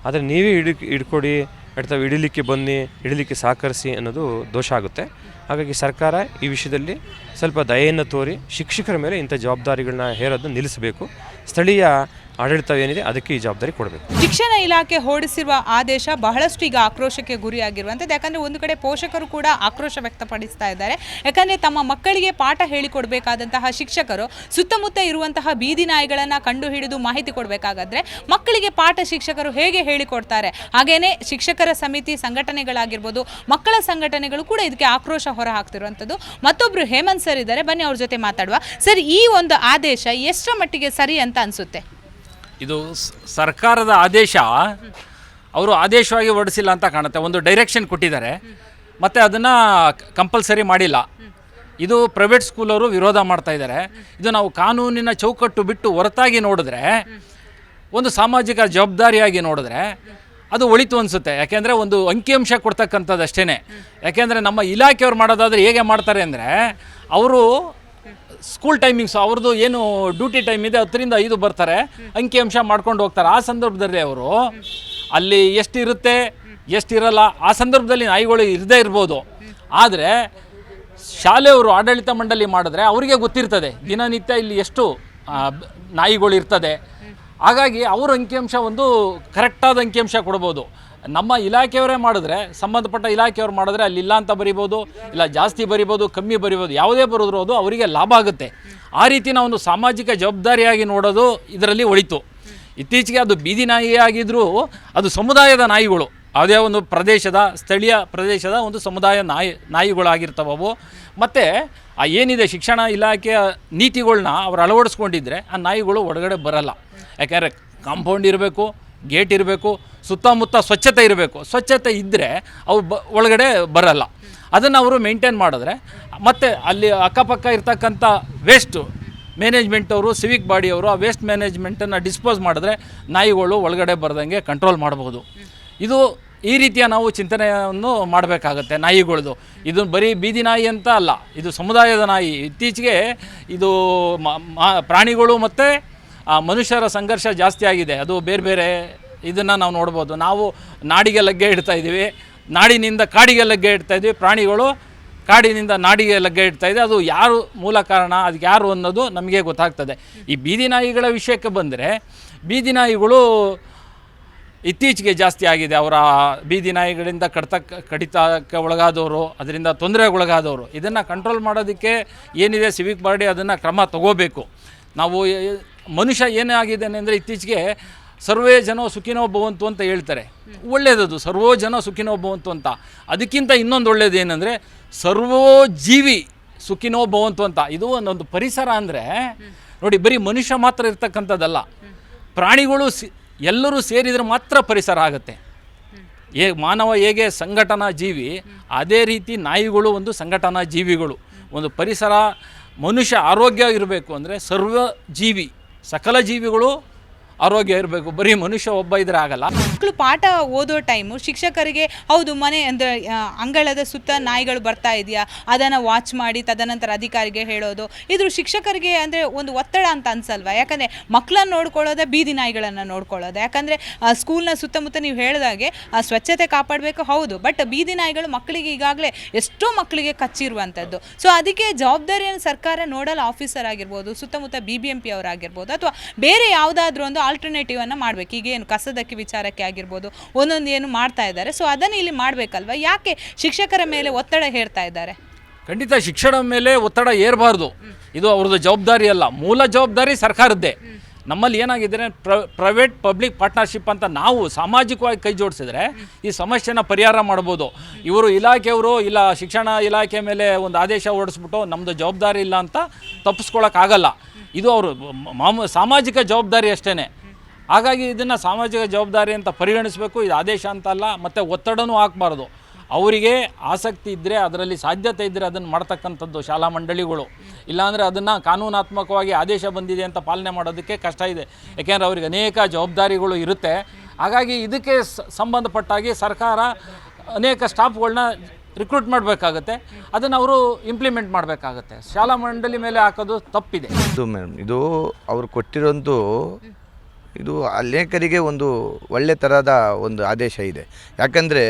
ಆದರೆ ನೀವೇ ಹಿಡ್ಕೊಡಿ, ಅಥವಾ ಹಿಡಿಲಿಕ್ಕೆ ಬನ್ನಿ, ಹಿಡಿಲಿಕ್ಕೆ ಸಹಕರಿಸಿ ಅನ್ನೋದು ದೋಷ ಆಗುತ್ತೆ. ಹಾಗಾಗಿ ಸರ್ಕಾರ ಈ ವಿಷಯದಲ್ಲಿ ಸ್ವಲ್ಪ ದಯೆಯನ್ನು ತೋರಿ ಶಿಕ್ಷಕರ ಮೇಲೆ ಇಂಥ ಜವಾಬ್ದಾರಿಗಳನ್ನ ಹೇರೋದನ್ನ ನಿಲ್ಲಿಸಬೇಕು. ಸ್ಥಳೀಯ ಆಡಳಿತ ಏನಿದೆ ಅದಕ್ಕೆ ಈ ಜವಾಬ್ದಾರಿ ಕೊಡಬೇಕು. ಶಿಕ್ಷಣ ಇಲಾಖೆ ಹೊರಡಿಸಿರುವ ಆದೇಶ ಬಹಳಷ್ಟು ಈಗ ಆಕ್ರೋಶಕ್ಕೆ ಗುರಿಯಾಗಿರುವಂಥದ್ದು. ಯಾಕಂದರೆ ಒಂದು ಕಡೆ ಪೋಷಕರು ಕೂಡ ಆಕ್ರೋಶ ವ್ಯಕ್ತಪಡಿಸ್ತಾ ಇದ್ದಾರೆ. ಯಾಕಂದರೆ ತಮ್ಮ ಮಕ್ಕಳಿಗೆ ಪಾಠ ಹೇಳಿಕೊಡಬೇಕಾದಂತಹ ಶಿಕ್ಷಕರು ಸುತ್ತಮುತ್ತ ಇರುವಂತಹ ಬೀದಿ ನಾಯಿಗಳನ್ನು ಕಂಡುಹಿಡಿದು ಮಾಹಿತಿ ಕೊಡಬೇಕಾದ್ರೆ ಮಕ್ಕಳಿಗೆ ಪಾಠ ಶಿಕ್ಷಕರು ಹೇಗೆ ಹೇಳಿಕೊಡ್ತಾರೆ? ಹಾಗೇನೇ ಶಿಕ್ಷಕರ ಸಮಿತಿ ಸಂಘಟನೆಗಳಾಗಿರ್ಬೋದು, ಮಕ್ಕಳ ಸಂಘಟನೆಗಳು ಕೂಡ ಇದಕ್ಕೆ ಆಕ್ರೋಶ ಹೊರ ಹಾಕ್ತಿರುವಂಥದ್ದು. ಮತ್ತೊಬ್ಬರು ಹೇಮಂತ್ ಸರ್ ಇದ್ದಾರೆ, ಬನ್ನಿ ಅವ್ರ ಜೊತೆ ಮಾತಾಡುವ. ಸರ್, ಈ ಒಂದು ಆದೇಶ ಎಷ್ಟರ ಮಟ್ಟಿಗೆ ಸರಿ ಅಂತ ಅನಿಸುತ್ತೆ? ಇದು ಸರ್ಕಾರದ ಆದೇಶ ಅವರು ಆದೇಶವಾಗಿ ಹೊರಡಿಸಿಲ್ಲ ಅಂತ ಕಾಣುತ್ತೆ. ಒಂದು ಡೈರೆಕ್ಷನ್ ಕೊಟ್ಟಿದ್ದಾರೆ, ಮತ್ತು ಅದನ್ನು ಕಂಪಲ್ಸರಿ ಮಾಡಿಲ್ಲ. ಇದು ಪ್ರೈವೇಟ್ ಸ್ಕೂಲವರು ವಿರೋಧ ಮಾಡ್ತಾ ಇದ್ದಾರೆ. ಇದು ನಾವು ಕಾನೂನಿನ ಚೌಕಟ್ಟು ಬಿಟ್ಟು ಹೊರತಾಗಿ ನೋಡಿದ್ರೆ, ಒಂದು ಸಾಮಾಜಿಕ ಜವಾಬ್ದಾರಿಯಾಗಿ ನೋಡಿದ್ರೆ ಅದು ಒಳಿತು ಅನಿಸುತ್ತೆ. ಯಾಕೆಂದರೆ ಒಂದು ಅಂಕಿಅಂಶ ಕೊಡ್ತಕ್ಕಂಥದ್ದು ಅಷ್ಟೇ. ಯಾಕೆಂದರೆ ನಮ್ಮ ಇಲಾಖೆಯವ್ರು ಮಾಡೋದಾದರೆ ಹೇಗೆ ಮಾಡ್ತಾರೆ ಅಂದರೆ, ಅವರು ಸ್ಕೂಲ್ ಟೈಮಿಂಗ್ಸು ಅವ್ರದ್ದು ಏನು ಡ್ಯೂಟಿ ಟೈಮ್ ಇದೆ 10 ರಿಂದ 5 ಬರ್ತಾರೆ, ಅಂಕಿಅಂಶ ಮಾಡ್ಕೊಂಡು ಹೋಗ್ತಾರೆ. ಆ ಸಂದರ್ಭದಲ್ಲಿ ಅವರು ಅಲ್ಲಿ ಎಷ್ಟಿರುತ್ತೆ ಎಷ್ಟಿರಲ್ಲ, ಆ ಸಂದರ್ಭದಲ್ಲಿ ನಾಯಿಗಳು ಇರದೇ ಇರ್ಬೋದು. ಆದರೆ ಶಾಲೆಯವರು ಆಡಳಿತ ಮಂಡಳಿ ಮಾಡಿದ್ರೆ ಅವರಿಗೆ ಗೊತ್ತಿರ್ತದೆ ದಿನನಿತ್ಯ ಇಲ್ಲಿ ಎಷ್ಟು ನಾಯಿಗಳು ಇರ್ತದೆ. ಹಾಗಾಗಿ ಅವ್ರ ಅಂಕಿಅಂಶ ಒಂದು ಕರೆಕ್ಟಾದ ಅಂಕಿಅಂಶ ಕೊಡ್ಬೋದು. ನಮ್ಮ ಇಲಾಖೆಯವರೇ ಮಾಡಿದ್ರೆ, ಸಂಬಂಧಪಟ್ಟ ಇಲಾಖೆಯವ್ರು ಮಾಡಿದ್ರೆ ಅಲ್ಲಿ ಇಲ್ಲ ಅಂತ ಬರಿಬೋದು, ಇಲ್ಲ ಜಾಸ್ತಿ ಬರಿಬೋದು, ಕಮ್ಮಿ ಬರಿಬೋದು, ಯಾವುದೇ ಬರೆದ್ರೂ ಅದು ಅವರಿಗೆ ಲಾಭ ಆಗುತ್ತೆ. ಆ ರೀತಿ ನಾವು ಒಂದು ಸಾಮಾಜಿಕ ಜವಾಬ್ದಾರಿಯಾಗಿ ನೋಡೋದು ಇದರಲ್ಲಿ ಒಳಿತು. ಇತ್ತೀಚೆಗೆ ಅದು ಬೀದಿ ನಾಯಿ ಆಗಿದ್ದರೂ ಅದು ಸಮುದಾಯದ ನಾಯಿಗಳು, ಯಾವುದೇ ಒಂದು ಪ್ರದೇಶದ ಸ್ಥಳೀಯ ಪ್ರದೇಶದ ಒಂದು ಸಮುದಾಯ ನಾಯಿಗಳಾಗಿರ್ತವವು. ಮತ್ತು ಆ ಏನಿದೆ ಶಿಕ್ಷಣ ಇಲಾಖೆಯ ನೀತಿಗಳನ್ನ ಅವ್ರು ಅಳವಡಿಸ್ಕೊಂಡಿದ್ರೆ ಆ ನಾಯಿಗಳು ಒಳಗಡೆ ಬರಲ್ಲ. ಯಾಕೆಂದರೆ ಕಾಂಪೌಂಡ್ ಇರಬೇಕು, ಗೇಟ್ ಇರಬೇಕು, ಸುತ್ತಮುತ್ತ ಸ್ವಚ್ಛತೆ ಇರಬೇಕು. ಸ್ವಚ್ಛತೆ ಇದ್ದರೆ ಅವು ಒಳಗಡೆ ಬರಲ್ಲ. ಅದನ್ನು ಅವರು ಮೇಂಟೈನ್ ಮಾಡಿದ್ರೆ, ಮತ್ತು ಅಲ್ಲಿ ಅಕ್ಕಪಕ್ಕ ಇರ್ತಕ್ಕಂಥ ವೇಸ್ಟು ಮ್ಯಾನೇಜ್ಮೆಂಟ್ ಅವರು, ಸಿವಿಕ್ ಬಾಡಿಯವರು ಆ ವೇಸ್ಟ್ ಮ್ಯಾನೇಜ್ಮೆಂಟನ್ನು ಡಿಸ್ಪೋಸ್ ಮಾಡಿದ್ರೆ ನಾಯಿಗಳು ಒಳಗಡೆ ಬರ್ದಂಗೆ ಕಂಟ್ರೋಲ್ ಮಾಡ್ಬೋದು. ಇದು ಈ ರೀತಿಯ ನಾವು ಚಿಂತನೆಯನ್ನು ಮಾಡಬೇಕಾಗತ್ತೆ ನಾಯಿಗಳದು. ಇದು ಬರೀ ಬೀದಿ ನಾಯಿ ಅಂತ ಅಲ್ಲ, ಇದು ಸಮುದಾಯದ ನಾಯಿ. ಇತ್ತೀಚೆಗೆ ಇದು ಪ್ರಾಣಿಗಳು ಮತ್ತು ಮನುಷ್ಯರ ಸಂಘರ್ಷ ಜಾಸ್ತಿ ಆಗಿದೆ. ಅದು ಬೇರೆ ಬೇರೆ ಇದನ್ನು ನಾವು ನೋಡ್ಬೋದು. ನಾವು ನಾಡಿಗೆ ಲಗ್ಗೆ ಇಡ್ತಾ ಇದ್ದೀವಿ, ನಾಡಿನಿಂದ ಕಾಡಿಗೆ ಲಗ್ಗೆ ಇಡ್ತಾ ಇದ್ವಿ, ಪ್ರಾಣಿಗಳು ಕಾಡಿನಿಂದ ನಾಡಿಗೆ ಲಗ್ಗೆ ಇಡ್ತಾ ಇದೆ. ಅದು ಯಾರು ಮೂಲ ಕಾರಣ, ಅದಕ್ಕೆ ಯಾರು ಅನ್ನೋದು ನಮಗೆ ಗೊತ್ತಾಗ್ತದೆ. ಈ ಬೀದಿ ನಾಯಿಗಳ ವಿಷಯಕ್ಕೆ ಬಂದರೆ, ಬೀದಿ ನಾಯಿಗಳು ಇತ್ತೀಚೆಗೆ ಜಾಸ್ತಿ ಆಗಿದೆ. ಅವರ ಬೀದಿ ನಾಯಿಗಳಿಂದ ಕಡಿತಕ್ಕೆ ಒಳಗಾದವರು, ಅದರಿಂದ ತೊಂದರೆಗೊಳಗಾದವರು, ಇದನ್ನು ಕಂಟ್ರೋಲ್ ಮಾಡೋದಕ್ಕೆ ಏನಿದೆ ಸಿವಿಕ್ ಬಾಡಿ ಅದನ್ನು ಕ್ರಮ ತಗೋಬೇಕು. ನಾವು ಮನುಷ್ಯ ಏನೇ ಆಗಿದ್ದಾನೆ ಅಂದರೆ, ಇತ್ತೀಚೆಗೆ ಸರ್ವೇ ಜನ ಸುಖಿನೋ ಭವಂತು ಅಂತ ಹೇಳ್ತಾರೆ. ಒಳ್ಳೆಯದದು, ಸರ್ವೋ ಜನ ಸುಖಿನೋ ಭವಂತು ಅಂತ. ಅದಕ್ಕಿಂತ ಇನ್ನೊಂದು ಒಳ್ಳೆಯದು ಏನಂದರೆ ಸರ್ವೋ ಜೀವಿ ಸುಖಿನೋ ಭವಂತು ಅಂತ. ಇದು ಒಂದೊಂದು ಪರಿಸರ ಅಂದರೆ ನೋಡಿ, ಬರೀ ಮನುಷ್ಯ ಮಾತ್ರ ಇರ್ತಕ್ಕಂಥದ್ದಲ್ಲ, ಪ್ರಾಣಿಗಳು ಎಲ್ಲರೂ ಸೇರಿದರೆ ಮಾತ್ರ ಪರಿಸರ ಆಗುತ್ತೆ. ಮಾನವ ಹೇಗೆ ಸಂಘಟನಾ ಜೀವಿ, ಅದೇ ರೀತಿ ನಾಯಿಗಳು ಒಂದು ಸಂಘಟನಾ ಜೀವಿಗಳು. ಒಂದು ಪರಿಸರ, ಮನುಷ್ಯ ಆರೋಗ್ಯ ಇರಬೇಕು ಅಂದರೆ ಸರ್ವ ಜೀವಿ, ಸಕಲ ಜೀವಿಗಳು ಆರೋಗ್ಯ ಇರಬೇಕು. ಬರೀ ಮನುಷ್ಯ ಒಬ್ಬ ಇದ್ರೆ ಆಗಲ್ಲ. ಮಕ್ಕಳು ಪಾಠ ಓದೋ ಟೈಮು ಶಿಕ್ಷಕರಿಗೆ ಹೌದು ಮನೆ ಅಂದರೆ ಅಂಗಳದ ಸುತ್ತ ನಾಯಿಗಳು ಬರ್ತಾ ಇದೆಯಾ ಅದನ್ನು ವಾಚ್ ಮಾಡಿ ತದನಂತರ ಅಧಿಕಾರಿಗೆ ಹೇಳೋದು, ಇದು ಶಿಕ್ಷಕರಿಗೆ ಅಂದರೆ ಒಂದು ಒತ್ತಡ ಅಂತ ಅನ್ಸಲ್ವಾ? ಯಾಕಂದರೆ ಮಕ್ಕಳನ್ನ ನೋಡ್ಕೊಳ್ಳೋದೆ, ಬೀದಿ ನಾಯಿಗಳನ್ನು ನೋಡ್ಕೊಳ್ಳೋದು. ಯಾಕಂದರೆ ಸ್ಕೂಲ್ನ ಸುತ್ತಮುತ್ತ ನೀವು ಹೇಳಿದಾಗೆ ಸ್ವಚ್ಛತೆ ಕಾಪಾಡಬೇಕು, ಹೌದು, ಬಟ್ ಬೀದಿ ನಾಯಿಗಳು ಮಕ್ಕಳಿಗೆ ಈಗಾಗಲೇ ಎಷ್ಟೋ ಮಕ್ಕಳಿಗೆ ಕಚ್ಚಿರುವಂಥದ್ದು. ಸೊ ಅದಕ್ಕೆ ಜವಾಬ್ದಾರಿಯನ್ನು ಸರ್ಕಾರ ನೋಡಲ್ ಆಫೀಸರ್ ಆಗಿರ್ಬೋದು, ಸುತ್ತಮುತ್ತ BBMP ಅವರಾಗಿರ್ಬೋದು, ಅಥವಾ ಬೇರೆ ಯಾವುದಾದ್ರೂ ಒಂದು ಆಲ್ಟರ್ನೇಟಿವ್ ಅನ್ನು ಮಾಡಬೇಕು. ಈಗೇನು ಕಸದಕ್ಕೆ ವಿಚಾರಕ್ಕೆ ಆಗಿರ್ಬೋದು, ಒಂದೊಂದು ಏನು ಮಾಡ್ತಾ ಇದ್ದಾರೆ. ಸೊ ಅದನ್ನು ಇಲ್ಲಿ ಮಾಡಬೇಕಲ್ವ? ಯಾಕೆ ಶಿಕ್ಷಕರ ಮೇಲೆ ಒತ್ತಡ ಹೇರ್ತಾ ಇದ್ದಾರೆ? ಖಂಡಿತ ಶಿಕ್ಷಣ ಮೇಲೆ ಒತ್ತಡ ಏರಬಾರ್ದು. ಇದು ಅವ್ರದ್ದು ಜವಾಬ್ದಾರಿ ಅಲ್ಲ, ಮೂಲ ಜವಾಬ್ದಾರಿ ಸರ್ಕಾರದ್ದೇ. ನಮ್ಮಲ್ಲಿ ಏನಾಗಿದೆ, ಪ್ರೈವೇಟ್ ಪಬ್ಲಿಕ್ ಪಾರ್ಟ್ನರ್ಶಿಪ್ ಅಂತ ನಾವು ಸಾಮಾಜಿಕವಾಗಿ ಕೈ ಜೋಡಿಸಿದ್ರೆ ಈ ಸಮಸ್ಯೆನ ಪರಿಹಾರ ಮಾಡ್ಬೋದು. ಇವರು ಇಲಾಖೆಯವರು ಇಲ್ಲ ಶಿಕ್ಷಣ ಇಲಾಖೆ ಮೇಲೆ ಒಂದು ಆದೇಶ ಹೊರಡಿಸ್ಬಿಟ್ಟು ನಮ್ಮದು ಜವಾಬ್ದಾರಿ ಇಲ್ಲ ಅಂತ ತಪ್ಪಿಸ್ಕೊಳ್ಳೋಕ್ಕಾಗಲ್ಲ. ಇದು ಅವರು ಸಾಮಾಜಿಕ ಜವಾಬ್ದಾರಿ ಅಷ್ಟೇ. ಹಾಗಾಗಿ ಇದನ್ನು ಸಾಮಾಜಿಕ ಜವಾಬ್ದಾರಿ ಅಂತ ಪರಿಗಣಿಸಬೇಕು. ಇದು ಆದೇಶ ಅಂತಲ್ಲ, ಮತ್ತು ಒತ್ತಡನೂ ಹಾಕಬಾರ್ದು. ಅವರಿಗೆ ಆಸಕ್ತಿ ಇದ್ದರೆ, ಅದರಲ್ಲಿ ಸಾಧ್ಯತೆ ಇದ್ದರೆ ಅದನ್ನು ಮಾಡ್ತಕ್ಕಂಥದ್ದು ಶಾಲಾ ಮಂಡಳಿಗಳು. ಇಲ್ಲಾಂದರೆ ಅದನ್ನು ಕಾನೂನಾತ್ಮಕವಾಗಿ ಆದೇಶ ಬಂದಿದೆ ಅಂತ ಪಾಲನೆ ಮಾಡೋದಕ್ಕೆ ಕಷ್ಟ ಇದೆ. ಯಾಕೆಂದರೆ ಅವರಿಗೆ ಅನೇಕ ಜವಾಬ್ದಾರಿಗಳು ಇರುತ್ತೆ. ಹಾಗಾಗಿ ಇದಕ್ಕೆ ಸಂಬಂಧಪಟ್ಟಾಗಿ ಸರ್ಕಾರ ಅನೇಕ ಸ್ಟಾಫ್ಗಳನ್ನ ರಿಕ್ರೂಟ್ ಮಾಡಬೇಕಾಗತ್ತೆ. ಅದನ್ನು ಅವರು ಇಂಪ್ಲಿಮೆಂಟ್ ಮಾಡಬೇಕಾಗತ್ತೆ. ಶಾಲಾ ಮಂಡಳಿ ಮೇಲೆ ಹಾಕೋದು ತಪ್ಪಿದೆ. ಇದು ಮೇಡಮ್, ಇದು ಅವರು ಕೊಟ್ಟಿರೋದು ಇದು ಅನೇಕರಿಗೆ ಒಂದು ಒಳ್ಳೆ ಥರದ ಒಂದು ಆದೇಶ ಇದೆ. ಯಾಕಂದರೆ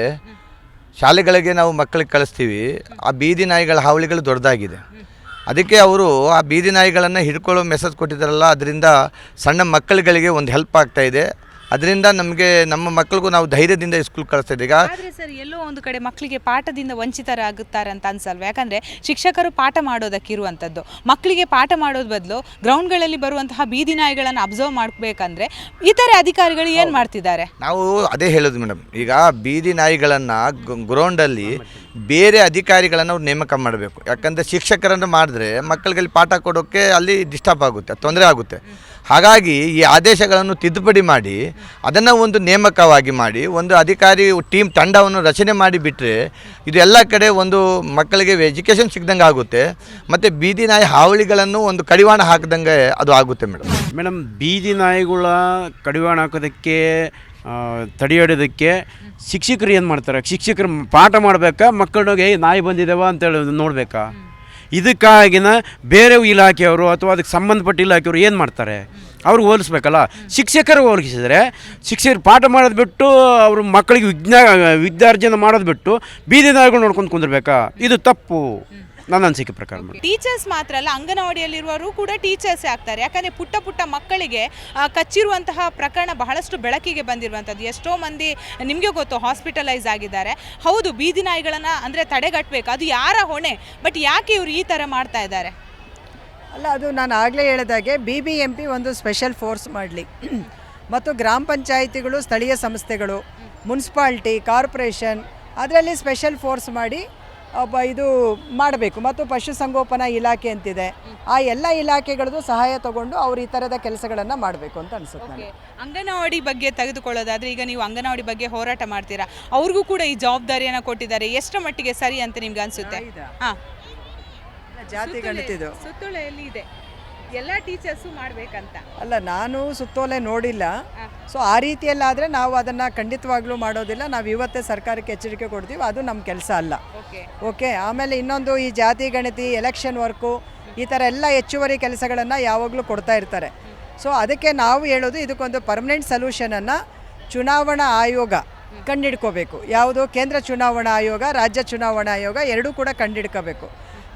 ಶಾಲೆಗಳಿಗೆ ನಾವು ಮಕ್ಕಳಿಗೆ ಕಳಿಸ್ತೀವಿ, ಆ ಬೀದಿ ನಾಯಿಗಳ ಹಾವಳಿಗಳು ದೊಡ್ಡದಾಗಿದೆ. ಅದಕ್ಕೆ ಅವರು ಆ ಬೀದಿ ನಾಯಿಗಳನ್ನು ಹಿಡ್ಕೊಳ್ಳೋ ಮೆಸೇಜ್ ಕೊಟ್ಟಿದ್ದಾರಲ್ಲ, ಅದರಿಂದ ಸಣ್ಣ ಮಕ್ಕಳುಗಳಿಗೆ ಒಂದು ಹೆಲ್ಪ್ ಆಗ್ತಾಯಿದೆ. ಅದರಿಂದ ನಮಗೆ ನಮ್ಮ ಮಕ್ಕಳಿಗೂ ನಾವು ಧೈರ್ಯದಿಂದ ಸ್ಕೂಲ್ ಕಳಿಸ್ತಾ ಇದ್ದೀವಿ. ಈಗ ಆದರೆ ಸರ್, ಎಲ್ಲೋ ಒಂದು ಕಡೆ ಮಕ್ಕಳಿಗೆ ಪಾಠದಿಂದ ವಂಚಿತರಾಗುತ್ತಾರೆ ಅಂತ ಅನ್ಸಲ್ವ? ಯಾಕಂದರೆ ಶಿಕ್ಷಕರು ಪಾಠ ಮಾಡೋದಕ್ಕಿರುವಂಥದ್ದು, ಮಕ್ಕಳಿಗೆ ಪಾಠ ಮಾಡೋದು ಬದಲು ಗ್ರೌಂಡ್ಗಳಲ್ಲಿ ಬರುವಂತಹ ಬೀದಿ ನಾಯಿಗಳನ್ನು ಅಬ್ಸರ್ವ್ ಮಾಡಬೇಕಂದ್ರೆ ಇತರೆ ಅಧಿಕಾರಿಗಳು ಏನು ಮಾಡ್ತಿದ್ದಾರೆ? ನಾವು ಅದೇ ಹೇಳೋದು ಮೇಡಮ್. ಈಗ ಬೀದಿ ನಾಯಿಗಳನ್ನು ಗ್ರೌಂಡಲ್ಲಿ ಬೇರೆ ಅಧಿಕಾರಿಗಳನ್ನು ಅವ್ರು ನೇಮಕ ಮಾಡಬೇಕು. ಯಾಕಂದರೆ ಶಿಕ್ಷಕರನ್ನು ಮಾಡಿದ್ರೆ ಮಕ್ಕಳಿಗೆ ಪಾಠ ಕೊಡೋಕ್ಕೆ ಅಲ್ಲಿ ಡಿಸ್ಟರ್ಬ್ ಆಗುತ್ತೆ, ತೊಂದರೆ ಆಗುತ್ತೆ. ಹಾಗಾಗಿ ಈ ಆದೇಶಗಳನ್ನು ತಿದ್ದುಪಡಿ ಮಾಡಿ ಅದನ್ನು ಒಂದು ನೇಮಕವಾಗಿ ಮಾಡಿ ಒಂದು ಅಧಿಕಾರಿ ಟೀಮ್ ತಂಡವನ್ನು ರಚನೆ ಮಾಡಿ ಬಿಟ್ಟರೆ ಇದು ಎಲ್ಲ ಕಡೆ ಒಂದು ಮಕ್ಕಳಿಗೆ ಎಜುಕೇಷನ್ ಸಿಗ್ದಂಗೆ ಆಗುತ್ತೆ. ಮತ್ತು ಬೀದಿ ನಾಯಿ ಹಾವಳಿಗಳನ್ನು ಒಂದು ಕಡಿವಾಣ ಹಾಕಿದಂಗೆ ಅದು ಆಗುತ್ತೆ ಮೇಡಮ್. ಬೀದಿ ನಾಯಿಗಳ ಕಡಿವಾಣ ಹಾಕೋದಕ್ಕೆ ತಡೆಯೋದಕ್ಕೆ ಶಿಕ್ಷಕರು ಏನು ಮಾಡ್ತಾರೆ? ಶಿಕ್ಷಕರು ಪಾಠ ಮಾಡಬೇಕಾ, ಮಕ್ಕಳಿಗೆ ನಾಯಿ ಬಂದಿದ್ದಾವ ಅಂತೇಳಿ ನೋಡಬೇಕಾ? ಇದಕ್ಕಾಗಿನ ಬೇರೆ ಇಲಾಖೆಯವರು ಅಥವಾ ಅದಕ್ಕೆ ಸಂಬಂಧಪಟ್ಟ ಇಲಾಖೆಯವರು ಏನು ಮಾಡ್ತಾರೆ? ಅವ್ರಿಗೆ ಹೋಲಿಸ್ಬೇಕಲ್ಲ. ಶಿಕ್ಷಕರು ಹೋಲಿಸಿದರೆ ಶಿಕ್ಷಕರು ಪಾಠ ಮಾಡೋದು ಬಿಟ್ಟು ಅವರು ಮಕ್ಕಳಿಗೆ ವಿದ್ಯಾರ್ಜನೆ ಮಾಡೋದು ಬಿಟ್ಟು ಬೀದಿ ನಾಯಿಗಳು ನೋಡ್ಕೊಂಡು ಕುಂದಿರ್ಬೇಕಾ? ಇದು ತಪ್ಪು ನನ್ನ ಅನಿಸಿಕೆ ಪ್ರಕಾರ. ಟೀಚರ್ಸ್ ಮಾತ್ರ ಅಲ್ಲ, ಅಂಗನವಾಡಿಯಲ್ಲಿರುವವರು ಕೂಡ ಟೀಚರ್ಸೇ ಆಗ್ತಾರೆ. ಯಾಕಂದರೆ ಪುಟ್ಟ ಪುಟ್ಟ ಮಕ್ಕಳಿಗೆ ಕಚ್ಚಿರುವಂತಹ ಪ್ರಕರಣ ಬಹಳಷ್ಟು ಬೆಳಕಿಗೆ ಬಂದಿರುವಂಥದ್ದು. ಎಷ್ಟೋ ಮಂದಿ ನಿಮಗೆ ಗೊತ್ತು ಹಾಸ್ಪಿಟಲೈಸ್ ಆಗಿದ್ದಾರೆ. ಹೌದು, ಬೀದಿ ನಾಯಿಗಳನ್ನು ಅಂದರೆ ತಡೆಗಟ್ಟಬೇಕು, ಅದು ಯಾರ ಹೊಣೆ? ಬಟ್ ಯಾಕೆ ಇವರು ಈ ಥರ ಮಾಡ್ತಾ ಇದ್ದಾರೆ? ಅಲ್ಲ, ಅದು ನಾನು ಆಗಲೇ ಹೇಳಿದಾಗೆ BBMP ಒಂದು ಸ್ಪೆಷಲ್ ಫೋರ್ಸ್ ಮಾಡಲಿ, ಮತ್ತು ಗ್ರಾಮ ಪಂಚಾಯಿತಿಗಳು, ಸ್ಥಳೀಯ ಸಂಸ್ಥೆಗಳು, ಮುನ್ಸಿಪಾಲ್ಟಿ, ಕಾರ್ಪೊರೇಷನ್ ಅದರಲ್ಲಿ ಸ್ಪೆಷಲ್ ಫೋರ್ಸ್ ಮಾಡಿ ಇದು ಮಾಡಬೇಕು. ಮತ್ತು ಪಶುಸಂಗೋಪನಾ ಇಲಾಖೆ ಅಂತಿದೆ, ಆ ಎಲ್ಲ ಇಲಾಖೆಗಳದ್ದು ಸಹಾಯ ತಗೊಂಡು ಅವ್ರು ಈ ಥರದ ಕೆಲಸಗಳನ್ನು ಮಾಡಬೇಕು ಅಂತ ಅನಿಸುತ್ತೆ ನನಗೆ. ಅಂಗನವಾಡಿ ಬಗ್ಗೆ ತೆಗೆದುಕೊಳ್ಳೋದಾದರೆ, ಈಗ ನೀವು ಅಂಗನವಾಡಿ ಬಗ್ಗೆ ಹೋರಾಟ ಮಾಡ್ತೀರಾ, ಅವ್ರಿಗೂ ಕೂಡ ಈ ಜವಾಬ್ದಾರಿಯನ್ನು ಕೊಟ್ಟಿದ್ದಾರೆ. ಎಷ್ಟು ಮಟ್ಟಿಗೆ ಸರಿ ಅಂತ ನಿಮ್ಗೆ ಅನಿಸುತ್ತೆ? ಹಾಂ, ಜಾತಿ ಗಣಿತಿದ್ದು ಸುತ್ತೋಲೆಯಲ್ಲಿ ಇದೆ, ಎಲ್ಲ ಟೀಚರ್ಸು ಮಾಡಬೇಕಂತ. ಅಲ್ಲ, ನಾನು ಸುತ್ತೋಲೆ ನೋಡಿಲ್ಲ. ಸೊ ಆ ರೀತಿಯಲ್ಲಾದರೆ ನಾವು ಅದನ್ನು ಖಂಡಿತವಾಗ್ಲೂ ಮಾಡೋದಿಲ್ಲ. ನಾವು ಇವತ್ತೇ ಸರ್ಕಾರಕ್ಕೆ ಎಚ್ಚರಿಕೆ ಕೊಡ್ತೀವಿ, ಅದು ನಮ್ಮ ಕೆಲಸ ಅಲ್ಲ. ಓಕೆ. ಆಮೇಲೆ ಇನ್ನೊಂದು, ಈ ಜಾತಿ ಗಣತಿ, ಎಲೆಕ್ಷನ್ ವರ್ಕು, ಈ ಥರ ಎಲ್ಲ ಹೆಚ್ಚುವರಿ ಕೆಲಸಗಳನ್ನು ಯಾವಾಗಲೂ ಕೊಡ್ತಾ ಇರ್ತಾರೆ. ಸೊ ಅದಕ್ಕೆ ನಾವು ಹೇಳೋದು, ಇದಕ್ಕೊಂದು ಪರ್ಮನೆಂಟ್ ಸೊಲ್ಯೂಷನನ್ನು ಚುನಾವಣಾ ಆಯೋಗ ಕಂಡಿಡ್ಕೋಬೇಕು. ಯಾವುದು? ಕೇಂದ್ರ ಚುನಾವಣಾ ಆಯೋಗ, ರಾಜ್ಯ ಚುನಾವಣಾ ಆಯೋಗ ಎರಡೂ ಕೂಡ ಕಂಡಿಡ್ಕೋಬೇಕು.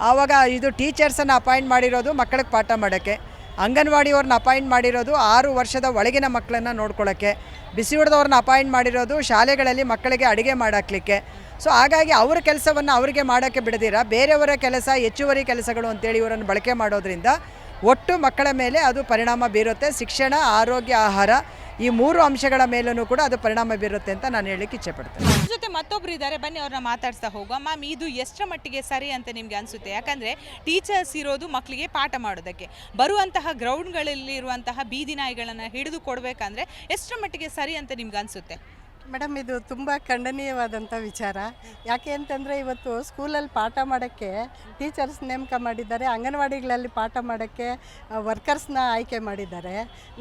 ಆವಾಗ ಇದು ಟೀಚರ್ಸನ್ನು ಅಪಾಯಿಂಟ್ ಮಾಡಿರೋದು ಮಕ್ಕಳಿಗೆ ಪಾಠ ಮಾಡೋಕ್ಕೆ, ಅಂಗನವಾಡಿಯವ್ರನ್ನ ಅಪಾಯಿಂಟ್ ಮಾಡಿರೋದು 6 ವರ್ಷದ ಒಳಗಿನ ಮಕ್ಕಳನ್ನು ನೋಡ್ಕೊಳ್ಳೋಕ್ಕೆ, ಬಿಸಿ ಹೊಡೆದವ್ರನ್ನ ಅಪಾಯಿಂಟ್ ಮಾಡಿರೋದು ಶಾಲೆಗಳಲ್ಲಿ ಮಕ್ಕಳಿಗೆ ಅಡುಗೆ ಮಾಡಾಕ್ಲಿಕ್ಕೆ. ಸೊ ಹಾಗಾಗಿ ಅವ್ರ ಕೆಲಸವನ್ನು ಅವರಿಗೆ ಮಾಡೋಕ್ಕೆ ಬಿಡದಿರ ಬೇರೆಯವರ ಕೆಲಸ, ಹೆಚ್ಚುವರಿ ಕೆಲಸಗಳು ಅಂತೇಳಿ ಇವರನ್ನು ಬಳಕೆ ಮಾಡೋದ್ರಿಂದ ಒಟ್ಟು ಮಕ್ಕಳ ಮೇಲೆ ಅದು ಪರಿಣಾಮ ಬೀರುತ್ತೆ. ಶಿಕ್ಷಣ, ಆರೋಗ್ಯ, ಆಹಾರ ಈ 3 ಅಂಶಗಳ ಮೇಲೂ ಕೂಡ ಅದು ಪರಿಣಾಮ ಬೀರುತ್ತೆ ಅಂತ ನಾನು ಹೇಳಲಿಕ್ಕೆ ಇಚ್ಛೆಪಡ್ತೇನೆ. ಜೊತೆ ಮತ್ತೊಬ್ರು ಇದ್ದಾರೆ, ಬನ್ನಿ ಅವ್ರನ್ನ ಮಾತಾಡ್ತಾ ಹೋಗುವ. ಮ್ಯಾಮ್, ಇದು ಎಷ್ಟರ ಮಟ್ಟಿಗೆ ಸರಿ ಅಂತ ನಿಮಗೆ ಅನಿಸುತ್ತೆ? ಯಾಕಂದರೆ ಟೀಚರ್ಸ್ ಇರೋದು ಮಕ್ಕಳಿಗೆ ಪಾಠ ಮಾಡೋದಕ್ಕೆ, ಬರುವಂತಹ ಗ್ರೌಂಡ್ಗಳಲ್ಲಿ ಇರುವಂತಹ ಬೀದಿ ನಾಯಿಗಳನ್ನು ಹಿಡಿದು ಕೊಡಬೇಕಂದ್ರೆ ಎಷ್ಟರ ಮಟ್ಟಿಗೆ ಸರಿ ಅಂತ ನಿಮ್ಗೆ ಅನಿಸುತ್ತೆ? ಮೇಡಮ್, ಇದು ತುಂಬ ಖಂಡನೀಯವಾದಂಥ ವಿಚಾರ. ಯಾಕೆ ಅಂತಂದರೆ ಇವತ್ತು ಸ್ಕೂಲಲ್ಲಿ ಪಾಠ ಮಾಡೋಕ್ಕೆ ಟೀಚರ್ಸ್ ನೇಮಕ ಮಾಡಿದ್ದಾರೆ, ಅಂಗನವಾಡಿಗಳಲ್ಲಿ ಪಾಠ ಮಾಡೋಕ್ಕೆ ವರ್ಕರ್ಸ್ನ ಆಯ್ಕೆ ಮಾಡಿದ್ದಾರೆ.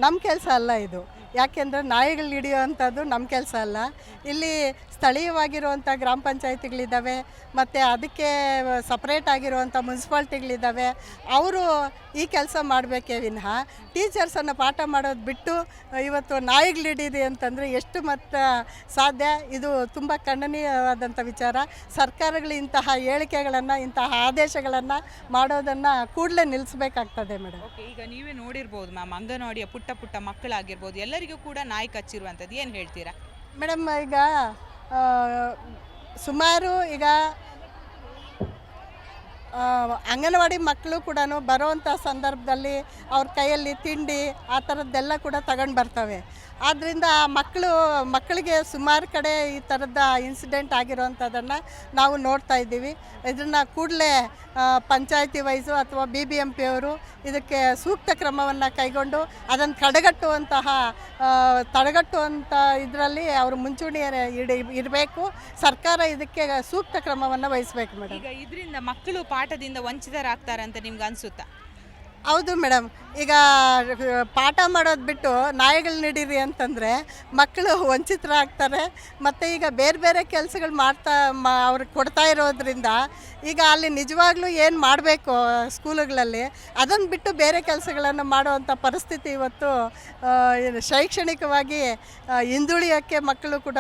ನಮ್ಮ ಕೆಲಸ ಅಲ್ಲ ಇದು. ಯಾಕೆಂದರೆ ನಾಯಿಗಳು ಹಿಡಿಯೋ ಅಂಥದ್ದು ನಮ್ಮ ಕೆಲಸ ಅಲ್ಲ. ಇಲ್ಲಿ ಸ್ಥಳೀಯವಾಗಿರುವಂಥ ಗ್ರಾಮ ಪಂಚಾಯತಿಗಳಿದ್ದಾವೆ, ಮತ್ತು ಅದಕ್ಕೆ ಸಪ್ರೇಟ್ ಆಗಿರುವಂಥ ಮುನ್ಸಿಪಾಲ್ಟಿಗಳಿದ್ದಾವೆ. ಅವರು ಈ ಕೆಲಸ ಮಾಡಬೇಕೇ ವಿನಃ ಟೀಚರ್ಸನ್ನು ಪಾಠ ಮಾಡೋದು ಬಿಟ್ಟು ಇವತ್ತು ನಾಯಿಗಳು ಹಿಡಿದೆ ಅಂತಂದರೆ ಎಷ್ಟು ಮಟ್ಟ ಸಾಧ್ಯ? ಇದು ತುಂಬ ಖಂಡನೀಯವಾದಂಥ ವಿಚಾರ. ಸರ್ಕಾರಗಳು ಇಂತಹ ಹೇಳಿಕೆಗಳನ್ನು, ಇಂತಹ ಆದೇಶಗಳನ್ನು ಮಾಡೋದನ್ನು ಕೂಡಲೇ ನಿಲ್ಲಿಸಬೇಕಾಗ್ತದೆ ಮೇಡಮ್. ಈಗ ನೀವೇ ನೋಡಿರ್ಬೋದು ಮ್ಯಾಮ್, ಅಂಗನವಾಡಿಯ ಪುಟ್ಟ ಪುಟ್ಟ ಮಕ್ಕಳಾಗಿರ್ಬೋದು, ಎಲ್ಲರಿಗೂ ಕೂಡ ನಾಯಿ ಕಚ್ಚಿರುವಂಥದ್ದು, ಏನು ಹೇಳ್ತೀರಾ ಮೇಡಮ್? ಈಗ ಸುಮಾರು ಈಗ ಅಂಗನವಾಡಿ ಮಕ್ಕಳು ಕೂಡ ಬರೋವಂಥ ಸಂದರ್ಭದಲ್ಲಿ ಅವ್ರ ಕೈಯಲ್ಲಿ ತಿಂಡಿ ಆ ಥರದ್ದೆಲ್ಲ ಕೂಡ ತಗೊಂಡು ಬರ್ತವೆ. ಆದ್ದರಿಂದ ಮಕ್ಕಳಿಗೆ ಸುಮಾರು ಕಡೆ ಈ ಥರದ ಇನ್ಸಿಡೆಂಟ್ ಆಗಿರೋವಂಥದ್ದನ್ನು ನಾವು ನೋಡ್ತಾ ಇದ್ದೀವಿ. ಇದನ್ನು ಕೂಡಲೇ ಪಂಚಾಯತಿ ವೈಸು ಅಥವಾ BBMP ಅವರು ಇದಕ್ಕೆ ಸೂಕ್ತ ಕ್ರಮವನ್ನು ಕೈಗೊಂಡು ಅದನ್ನು ತಡೆಗಟ್ಟುವಂಥ ಇದರಲ್ಲಿ ಅವರು ಮುಂಚೂಣಿ ಇರಬೇಕು. ಸರ್ಕಾರ ಇದಕ್ಕೆ ಸೂಕ್ತ ಕ್ರಮವನ್ನು ವಹಿಸಬೇಕು ಮೇಡಮ್. ಈಗ ಇದರಿಂದ ಮಕ್ಕಳು ಪಾಠದಿಂದ ವಂಚಿತರಾಗ್ತಾರೆ ಅಂತ ನಿಮ್ಗೆ ಅನಿಸುತ್ತಾ? ಹೌದು ಮೇಡಮ್. ಈಗ ಪಾಠ ಮಾಡೋದು ಬಿಟ್ಟು ನಾಯಿಗಳು ನಡೀರಿ ಅಂತಂದರೆ ಮಕ್ಕಳು ವಂಚಿತರಾಗ್ತಾರೆ. ಮತ್ತು ಈಗ ಬೇರೆ ಬೇರೆ ಕೆಲಸಗಳು ಅವ್ರಿಗೆ ಕೊಡ್ತಾ ಇರೋದ್ರಿಂದ ಈಗ ಅಲ್ಲಿ ನಿಜವಾಗ್ಲೂ ಏನು ಮಾಡಬೇಕು ಸ್ಕೂಲುಗಳಲ್ಲಿ ಅದನ್ನು ಬಿಟ್ಟು ಬೇರೆ ಕೆಲಸಗಳನ್ನು ಮಾಡುವಂಥ ಪರಿಸ್ಥಿತಿ ಇವತ್ತು ಶೈಕ್ಷಣಿಕವಾಗಿ ಹಿಂದುಳಿಯೋಕ್ಕೆ ಮಕ್ಕಳು ಕೂಡ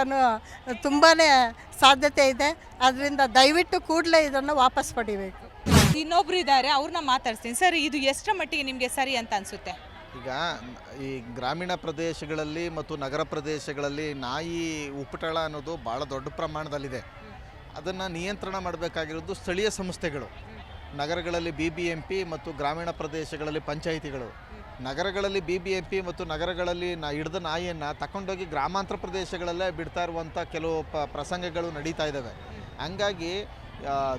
ತುಂಬಾ ಸಾಧ್ಯತೆ ಇದೆ. ಅದರಿಂದ ದಯವಿಟ್ಟು ಕೂಡಲೇ ಇದನ್ನು ವಾಪಸ್ ಪಡಿಬೇಕು. ಇನ್ನೊಬ್ರು ಇದ್ದಾರೆ, ಅವ್ರನ್ನ ಮಾತಾಡ್ತೀನಿ. ಸರ್, ಇದು ಎಷ್ಟರ ಮಟ್ಟಿಗೆ ನಿಮಗೆ ಸರಿ ಅಂತ ಅನಿಸುತ್ತೆ? ಈಗ ಈ ಗ್ರಾಮೀಣ ಪ್ರದೇಶಗಳಲ್ಲಿ ಮತ್ತು ನಗರ ಪ್ರದೇಶಗಳಲ್ಲಿ ನಾಯಿ ಉಪಟಳ ಅನ್ನೋದು ಭಾಳ ದೊಡ್ಡ ಪ್ರಮಾಣದಲ್ಲಿದೆ. ಅದನ್ನು ನಿಯಂತ್ರಣ ಮಾಡಬೇಕಾಗಿರೋದು ಸ್ಥಳೀಯ ಸಂಸ್ಥೆಗಳು. ನಗರಗಳಲ್ಲಿ BBMP ಮತ್ತು ಗ್ರಾಮೀಣ ಪ್ರದೇಶಗಳಲ್ಲಿ ಪಂಚಾಯಿತಿಗಳು. ನಗರಗಳಲ್ಲಿ BBMP ಮತ್ತು ನಗರಗಳಲ್ಲಿ ಹಿಡಿದ ನಾಯಿಯನ್ನು ತಗೊಂಡೋಗಿ ಗ್ರಾಮಾಂತರ ಪ್ರದೇಶಗಳಲ್ಲೇ ಬಿಡ್ತಾ ಇರುವಂಥ ಕೆಲವು ಪ್ರಸಂಗಗಳು ನಡೀತಾ ಇದ್ದಾವೆ. ಹಂಗಾಗಿ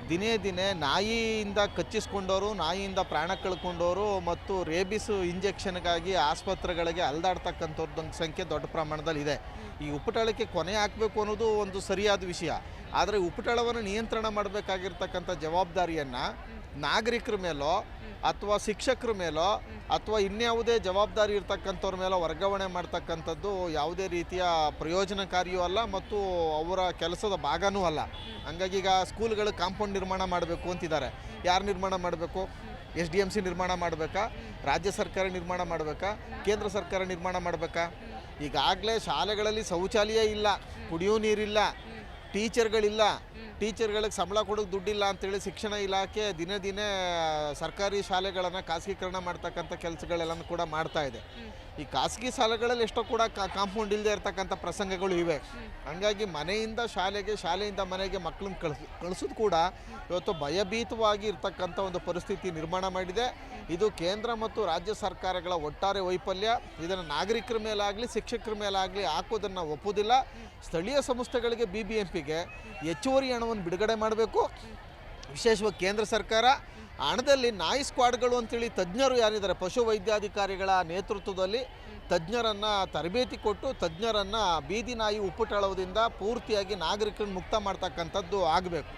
ದಿನೇ ದಿನೇ ನಾಯಿಯಿಂದ ಕಚ್ಚಿಸ್ಕೊಂಡವರು, ನಾಯಿಯಿಂದ ಪ್ರಾಣ ಕಳ್ಕೊಂಡವರು ಮತ್ತು ರೇಬಿಸ್ ಇಂಜೆಕ್ಷನ್ಗಾಗಿ ಆಸ್ಪತ್ರೆಗಳಿಗೆ ಅಲ್ದಾಡ್ತಕ್ಕಂಥವ್ರದ್ದು ಸಂಖ್ಯೆ ದೊಡ್ಡ ಪ್ರಮಾಣದಲ್ಲಿ ಇದೆ. ಈ ಉಪಟಳಕ್ಕೆ ಕೊನೆ ಹಾಕಬೇಕು ಅನ್ನೋದು ಒಂದು ಸರಿಯಾದ ವಿಷಯ. ಆದರೆ ಉಪಟಳವನ್ನು ನಿಯಂತ್ರಣ ಮಾಡಬೇಕಾಗಿರ್ತಕ್ಕಂಥ ಜವಾಬ್ದಾರಿಯನ್ನು ನಾಗರಿಕರ ಮೇಲೋ ಅಥವಾ ಶಿಕ್ಷಕರ ಮೇಲೋ ಅಥವಾ ಇನ್ಯಾವುದೇ ಜವಾಬ್ದಾರಿ ಇರ್ತಕ್ಕಂಥವ್ರ ಮೇಲೋ ವರ್ಗಾವಣೆ ಮಾಡ್ತಕ್ಕಂಥದ್ದು ಯಾವುದೇ ರೀತಿಯ ಪ್ರಯೋಜನಕಾರಿಯೂ ಅಲ್ಲ ಮತ್ತು ಅವರ ಕೆಲಸದ ಭಾಗನೂ ಅಲ್ಲ. ಹಂಗಾಗಿ ಈಗ ಸ್ಕೂಲ್ಗಳು ಕಾಂಪೌಂಡ್ ನಿರ್ಮಾಣ ಮಾಡಬೇಕು ಅಂತಿದ್ದಾರೆ. ಯಾರು ನಿರ್ಮಾಣ ಮಾಡಬೇಕು? SDMC ನಿರ್ಮಾಣ ಮಾಡಬೇಕಾ? ರಾಜ್ಯ ಸರ್ಕಾರ ನಿರ್ಮಾಣ ಮಾಡಬೇಕಾ? ಕೇಂದ್ರ ಸರ್ಕಾರ ನಿರ್ಮಾಣ ಮಾಡಬೇಕಾ? ಈಗಾಗಲೇ ಶಾಲೆಗಳಲ್ಲಿ ಶೌಚಾಲಯ ಇಲ್ಲ, ಕುಡಿಯೋ ನೀರಿಲ್ಲ, ಟೀಚರ್ಗಳಿಲ್ಲ, ಟೀಚರ್ಗಳಿಗೆ ಸಂಬಳ ಕೊಡೋಕ್ಕೆ ದುಡ್ಡಿಲ್ಲ ಅಂತೇಳಿ ಶಿಕ್ಷಣ ಇಲಾಖೆ ದಿನೇ ದಿನೇ ಸರ್ಕಾರಿ ಶಾಲೆಗಳನ್ನು ಖಾಸಗೀಕರಣ ಮಾಡ್ತಕ್ಕಂಥ ಕೆಲಸಗಳೆಲ್ಲನೂ ಕೂಡ ಮಾಡ್ತಾ ಇದೆ. ಈ ಖಾಸಗಿ ಶಾಲೆಗಳಲ್ಲಿ ಎಷ್ಟೋ ಕೂಡ ಕಾಂಪೌಂಡ್ ಇಲ್ಲದೆ ಇರ್ತಕ್ಕಂಥ ಪ್ರಸಂಗಗಳು ಇವೆ. ಹಂಗಾಗಿ ಮನೆಯಿಂದ ಶಾಲೆಗೆ, ಶಾಲೆಯಿಂದ ಮನೆಗೆ ಮಕ್ಕಳನ್ನ ಕಳಿಸೋದು ಕೂಡ ಇವತ್ತು ಭಯಭೀತವಾಗಿ ಇರ್ತಕ್ಕಂಥ ಒಂದು ಪರಿಸ್ಥಿತಿ ನಿರ್ಮಾಣ ಮಾಡಿದೆ. ಇದು ಕೇಂದ್ರ ಮತ್ತು ರಾಜ್ಯ ಸರ್ಕಾರಗಳ ಒಟ್ಟಾರೆ ವೈಫಲ್ಯ. ಇದನ್ನು ನಾಗರಿಕರ ಮೇಲಾಗಲಿ ಶಿಕ್ಷಕರ ಮೇಲಾಗಲಿ ಹಾಕೋದನ್ನು ಒಪ್ಪುವುದಿಲ್ಲ. ಸ್ಥಳೀಯ ಸಂಸ್ಥೆಗಳಿಗೆ BBMPಗೆ ಹೆಚ್ಚುವರಿ ಹಣವನ್ನು ಬಿಡುಗಡೆ ಮಾಡಬೇಕು. ವಿಶೇಷವಾಗಿ ಕೇಂದ್ರ ಸರ್ಕಾರ ಹಣದಲ್ಲಿ ನಾಯಿ ಸ್ಕ್ವಾಡ್ಗಳು ಅಂತೇಳಿ ತಜ್ಞರು ಯಾರಿದ್ದಾರೆ, ಪಶು ವೈದ್ಯಾಧಿಕಾರಿಗಳ ನೇತೃತ್ವದಲ್ಲಿ ತಜ್ಞರನ್ನು ತರಬೇತಿ ಕೊಟ್ಟು ತಜ್ಞರನ್ನು ಬೀದಿ ನಾಯಿ ಉಪಟಳದಿಂದ ಪೂರ್ತಿಯಾಗಿ ನಾಗರಿಕರನ್ನು ಮುಕ್ತ ಮಾಡ್ತಕ್ಕಂಥದ್ದು ಆಗಬೇಕು.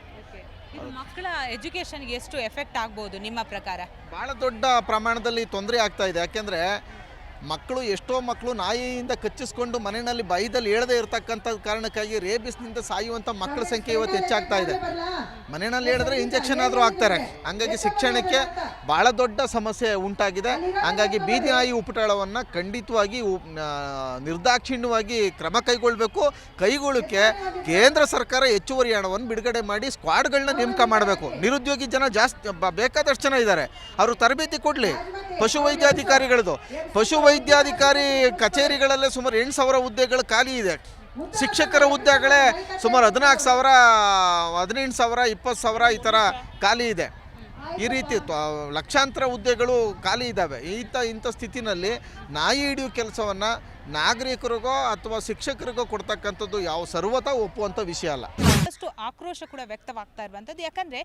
ಮಕ್ಕಳ ಎಜುಕೇಷನ್ಗೆ ಎಷ್ಟು ಎಫೆಕ್ಟ್ ಆಗ್ಬೋದು ನಿಮ್ಮ ಪ್ರಕಾರ? ಭಾಳ ದೊಡ್ಡ ಪ್ರಮಾಣದಲ್ಲಿ ತೊಂದರೆ ಆಗ್ತಾ ಇದೆ. ಯಾಕೆಂದರೆ ಎಷ್ಟೋ ಮಕ್ಕಳು ನಾಯಿಯಿಂದ ಕಚ್ಚಿಸ್ಕೊಂಡು ಮನೆಯಲ್ಲಿ ಬೈದಲ್ಲಿ ಹೇಳದೇ ಇರತಕ್ಕಂಥ ಕಾರಣಕ್ಕಾಗಿ ರೇಬಿಸ್ನಿಂದ ಸಾಯುವಂಥ ಮಕ್ಕಳ ಸಂಖ್ಯೆ ಇವತ್ತು ಹೆಚ್ಚಾಗ್ತಾ ಇದೆ. ಮನೆಯಲ್ಲಿ ಹೇಳಿದ್ರೆ ಇಂಜೆಕ್ಷನ್ ಆದರೂ ಹಾಕ್ತಾರೆ. ಹಂಗಾಗಿ ಶಿಕ್ಷಣಕ್ಕೆ ಭಾಳ ದೊಡ್ಡ ಸಮಸ್ಯೆ ಉಂಟಾಗಿದೆ. ಹಂಗಾಗಿ ಬೀದಿ ನಾಯಿ ಉಪಟಳವನ್ನು ಖಂಡಿತವಾಗಿ ನಿರ್ದಾಕ್ಷಿಣ್ಯವಾಗಿ ಕ್ರಮ ಕೈಗೊಳ್ಳಕ್ಕೆ ಕೇಂದ್ರ ಸರ್ಕಾರ ಹೆಚ್ಚುವರಿ ಹಣವನ್ನು ಬಿಡುಗಡೆ ಮಾಡಿ ಸ್ಕ್ವಾಡ್ಗಳನ್ನ ನೇಮಕ ಮಾಡಬೇಕು. ನಿರುದ್ಯೋಗಿ ಜನ ಜಾಸ್ತಿ ಬೇಕಾದಷ್ಟು ಜನ ಇದ್ದಾರೆ, ಅವರು ತರಬೇತಿ ಕೊಡಲಿ. ಪಶುವೈದ್ಯಾಧಿಕಾರಿ ಕಚೇರಿಗಳಲ್ಲೇ ಸುಮಾರು 8,000 ಹುದ್ದೆಗಳು ಖಾಲಿ ಇದೆ. ಶಿಕ್ಷಕರ ಹುದ್ದೆಗಳೇ ಸುಮಾರು 14,000, 18,000, 20,000 ಈ ಥರ ಖಾಲಿ ಇದೆ. ಈ ರೀತಿ ಲಕ್ಷಾಂತರ ಹುದ್ದೆಗಳು ಖಾಲಿ ಇದ್ದಾವೆ. ಇಂಥ ಸ್ಥಿತಿನಲ್ಲಿ ನಾಯಿ ಹಿಡಿಯೋ ಕೆಲಸವನ್ನು ನಾಗರಿಕರಿಗೋ ಅಥವಾ ಶಿಕ್ಷಕರಿಗೋ ಕೊಡ್ತಕ್ಕಂಥದ್ದು ಸರ್ವತಾ ಒಪ್ಪುವಂಥ ವಿಷಯ ಅಲ್ಲ. ಅಷ್ಟು ಆಕ್ರೋಶ ಕೂಡ ವ್ಯಕ್ತವಾಗ್ತಾ ಇರುವಂಥದ್ದು. ಯಾಕಂದರೆ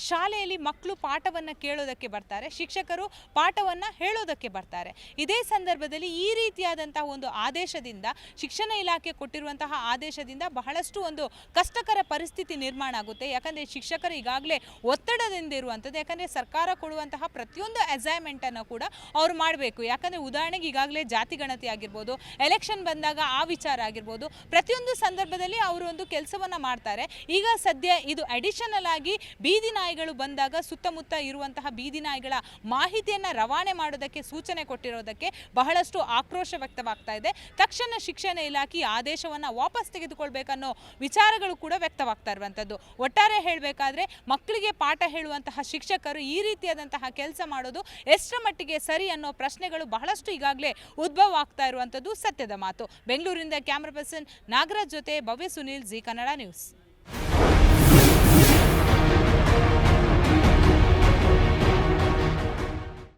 ಶಾಲೆಯಲ್ಲಿ ಮಕ್ಕಳು ಪಾಠವನ್ನು ಕೇಳೋದಕ್ಕೆ ಬರ್ತಾರೆ, ಶಿಕ್ಷಕರು ಪಾಠವನ್ನು ಹೇಳೋದಕ್ಕೆ ಬರ್ತಾರೆ. ಇದೇ ಸಂದರ್ಭದಲ್ಲಿ ಈ ರೀತಿಯಾದಂತಹ ಒಂದು ಆದೇಶದಿಂದ, ಶಿಕ್ಷಣ ಇಲಾಖೆ ಕೊಟ್ಟಿರುವಂತಹ ಆದೇಶದಿಂದ ಬಹಳಷ್ಟು ಒಂದು ಕಷ್ಟಕರ ಪರಿಸ್ಥಿತಿ ನಿರ್ಮಾಣ ಆಗುತ್ತೆ. ಯಾಕಂದರೆ ಶಿಕ್ಷಕರು ಈಗಾಗಲೇ ಒತ್ತಡದಿಂದ ಇರುವಂಥದ್ದು. ಯಾಕಂದರೆ ಸರ್ಕಾರ ಕೊಡುವಂತಹ ಪ್ರತಿಯೊಂದು ಅಸೈನ್ಮೆಂಟನ್ನು ಕೂಡ ಅವ್ರು ಮಾಡಬೇಕು. ಯಾಕಂದರೆ ಉದಾಹರಣೆಗೆ ಈಗಾಗಲೇ ಜಾತಿ ಗಣತಿ ಆಗಿರ್ಬೋದು, ಎಲೆಕ್ಷನ್ ಬಂದಾಗ ಆ ವಿಚಾರ ಆಗಿರ್ಬೋದು, ಪ್ರತಿಯೊಂದು ಸಂದರ್ಭದಲ್ಲಿ ಅವರು ಒಂದು ಕೆಲಸವನ್ನು ಮಾಡ್ತಾರೆ. ಈಗ ಸದ್ಯ ಇದು ಅಡಿಷನಲ್ ಆಗಿ ಬೀದಿ ನಾಯಿಗಳು ಬಂದಾಗ ಸುತ್ತಮುತ್ತ ಇರುವಂತಹ ಬೀದಿ ನಾಯಿಗಳ ಮಾಹಿತಿಯನ್ನು ರವಾನೆ ಮಾಡೋದಕ್ಕೆ ಸೂಚನೆ ಕೊಟ್ಟಿರೋದಕ್ಕೆ ಬಹಳಷ್ಟು ಆಕ್ರೋಶ ವ್ಯಕ್ತವಾಗ್ತಾ ಇದೆ. ತಕ್ಷಣ ಶಿಕ್ಷಣ ಇಲಾಖೆ ಆದೇಶವನ್ನು ವಾಪಸ್ ತೆಗೆದುಕೊಳ್ಬೇಕನ್ನೋ ವಿಚಾರಗಳು ಕೂಡ ವ್ಯಕ್ತವಾಗ್ತಾ ಇರುವಂಥದ್ದು. ಒಟ್ಟಾರೆ ಹೇಳಬೇಕಾದ್ರೆ ಮಕ್ಕಳಿಗೆ ಪಾಠ ಹೇಳುವಂತಹ ಶಿಕ್ಷಕರು ಈ ರೀತಿಯಾದಂತಹ ಕೆಲಸ ಮಾಡೋದು ಎಷ್ಟರ ಮಟ್ಟಿಗೆ ಸರಿ ಅನ್ನೋ ಪ್ರಶ್ನೆಗಳು ಬಹಳಷ್ಟು ಈಗಾಗಲೇ ಉದ್ಭವ ಆಗ್ತಾ ಇರುವಂಥದ್ದು ಸತ್ಯದ ಮಾತು. ಬೆಂಗಳೂರಿನಿಂದ ಕ್ಯಾಮರಾ ಪರ್ಸನ್ ನಾಗರಾಜ್ ಜೊತೆ ಭವ್ಯ ಸುನೀಲ್, ಜಿ ಕನ್ನಡ ನ್ಯೂಸ್.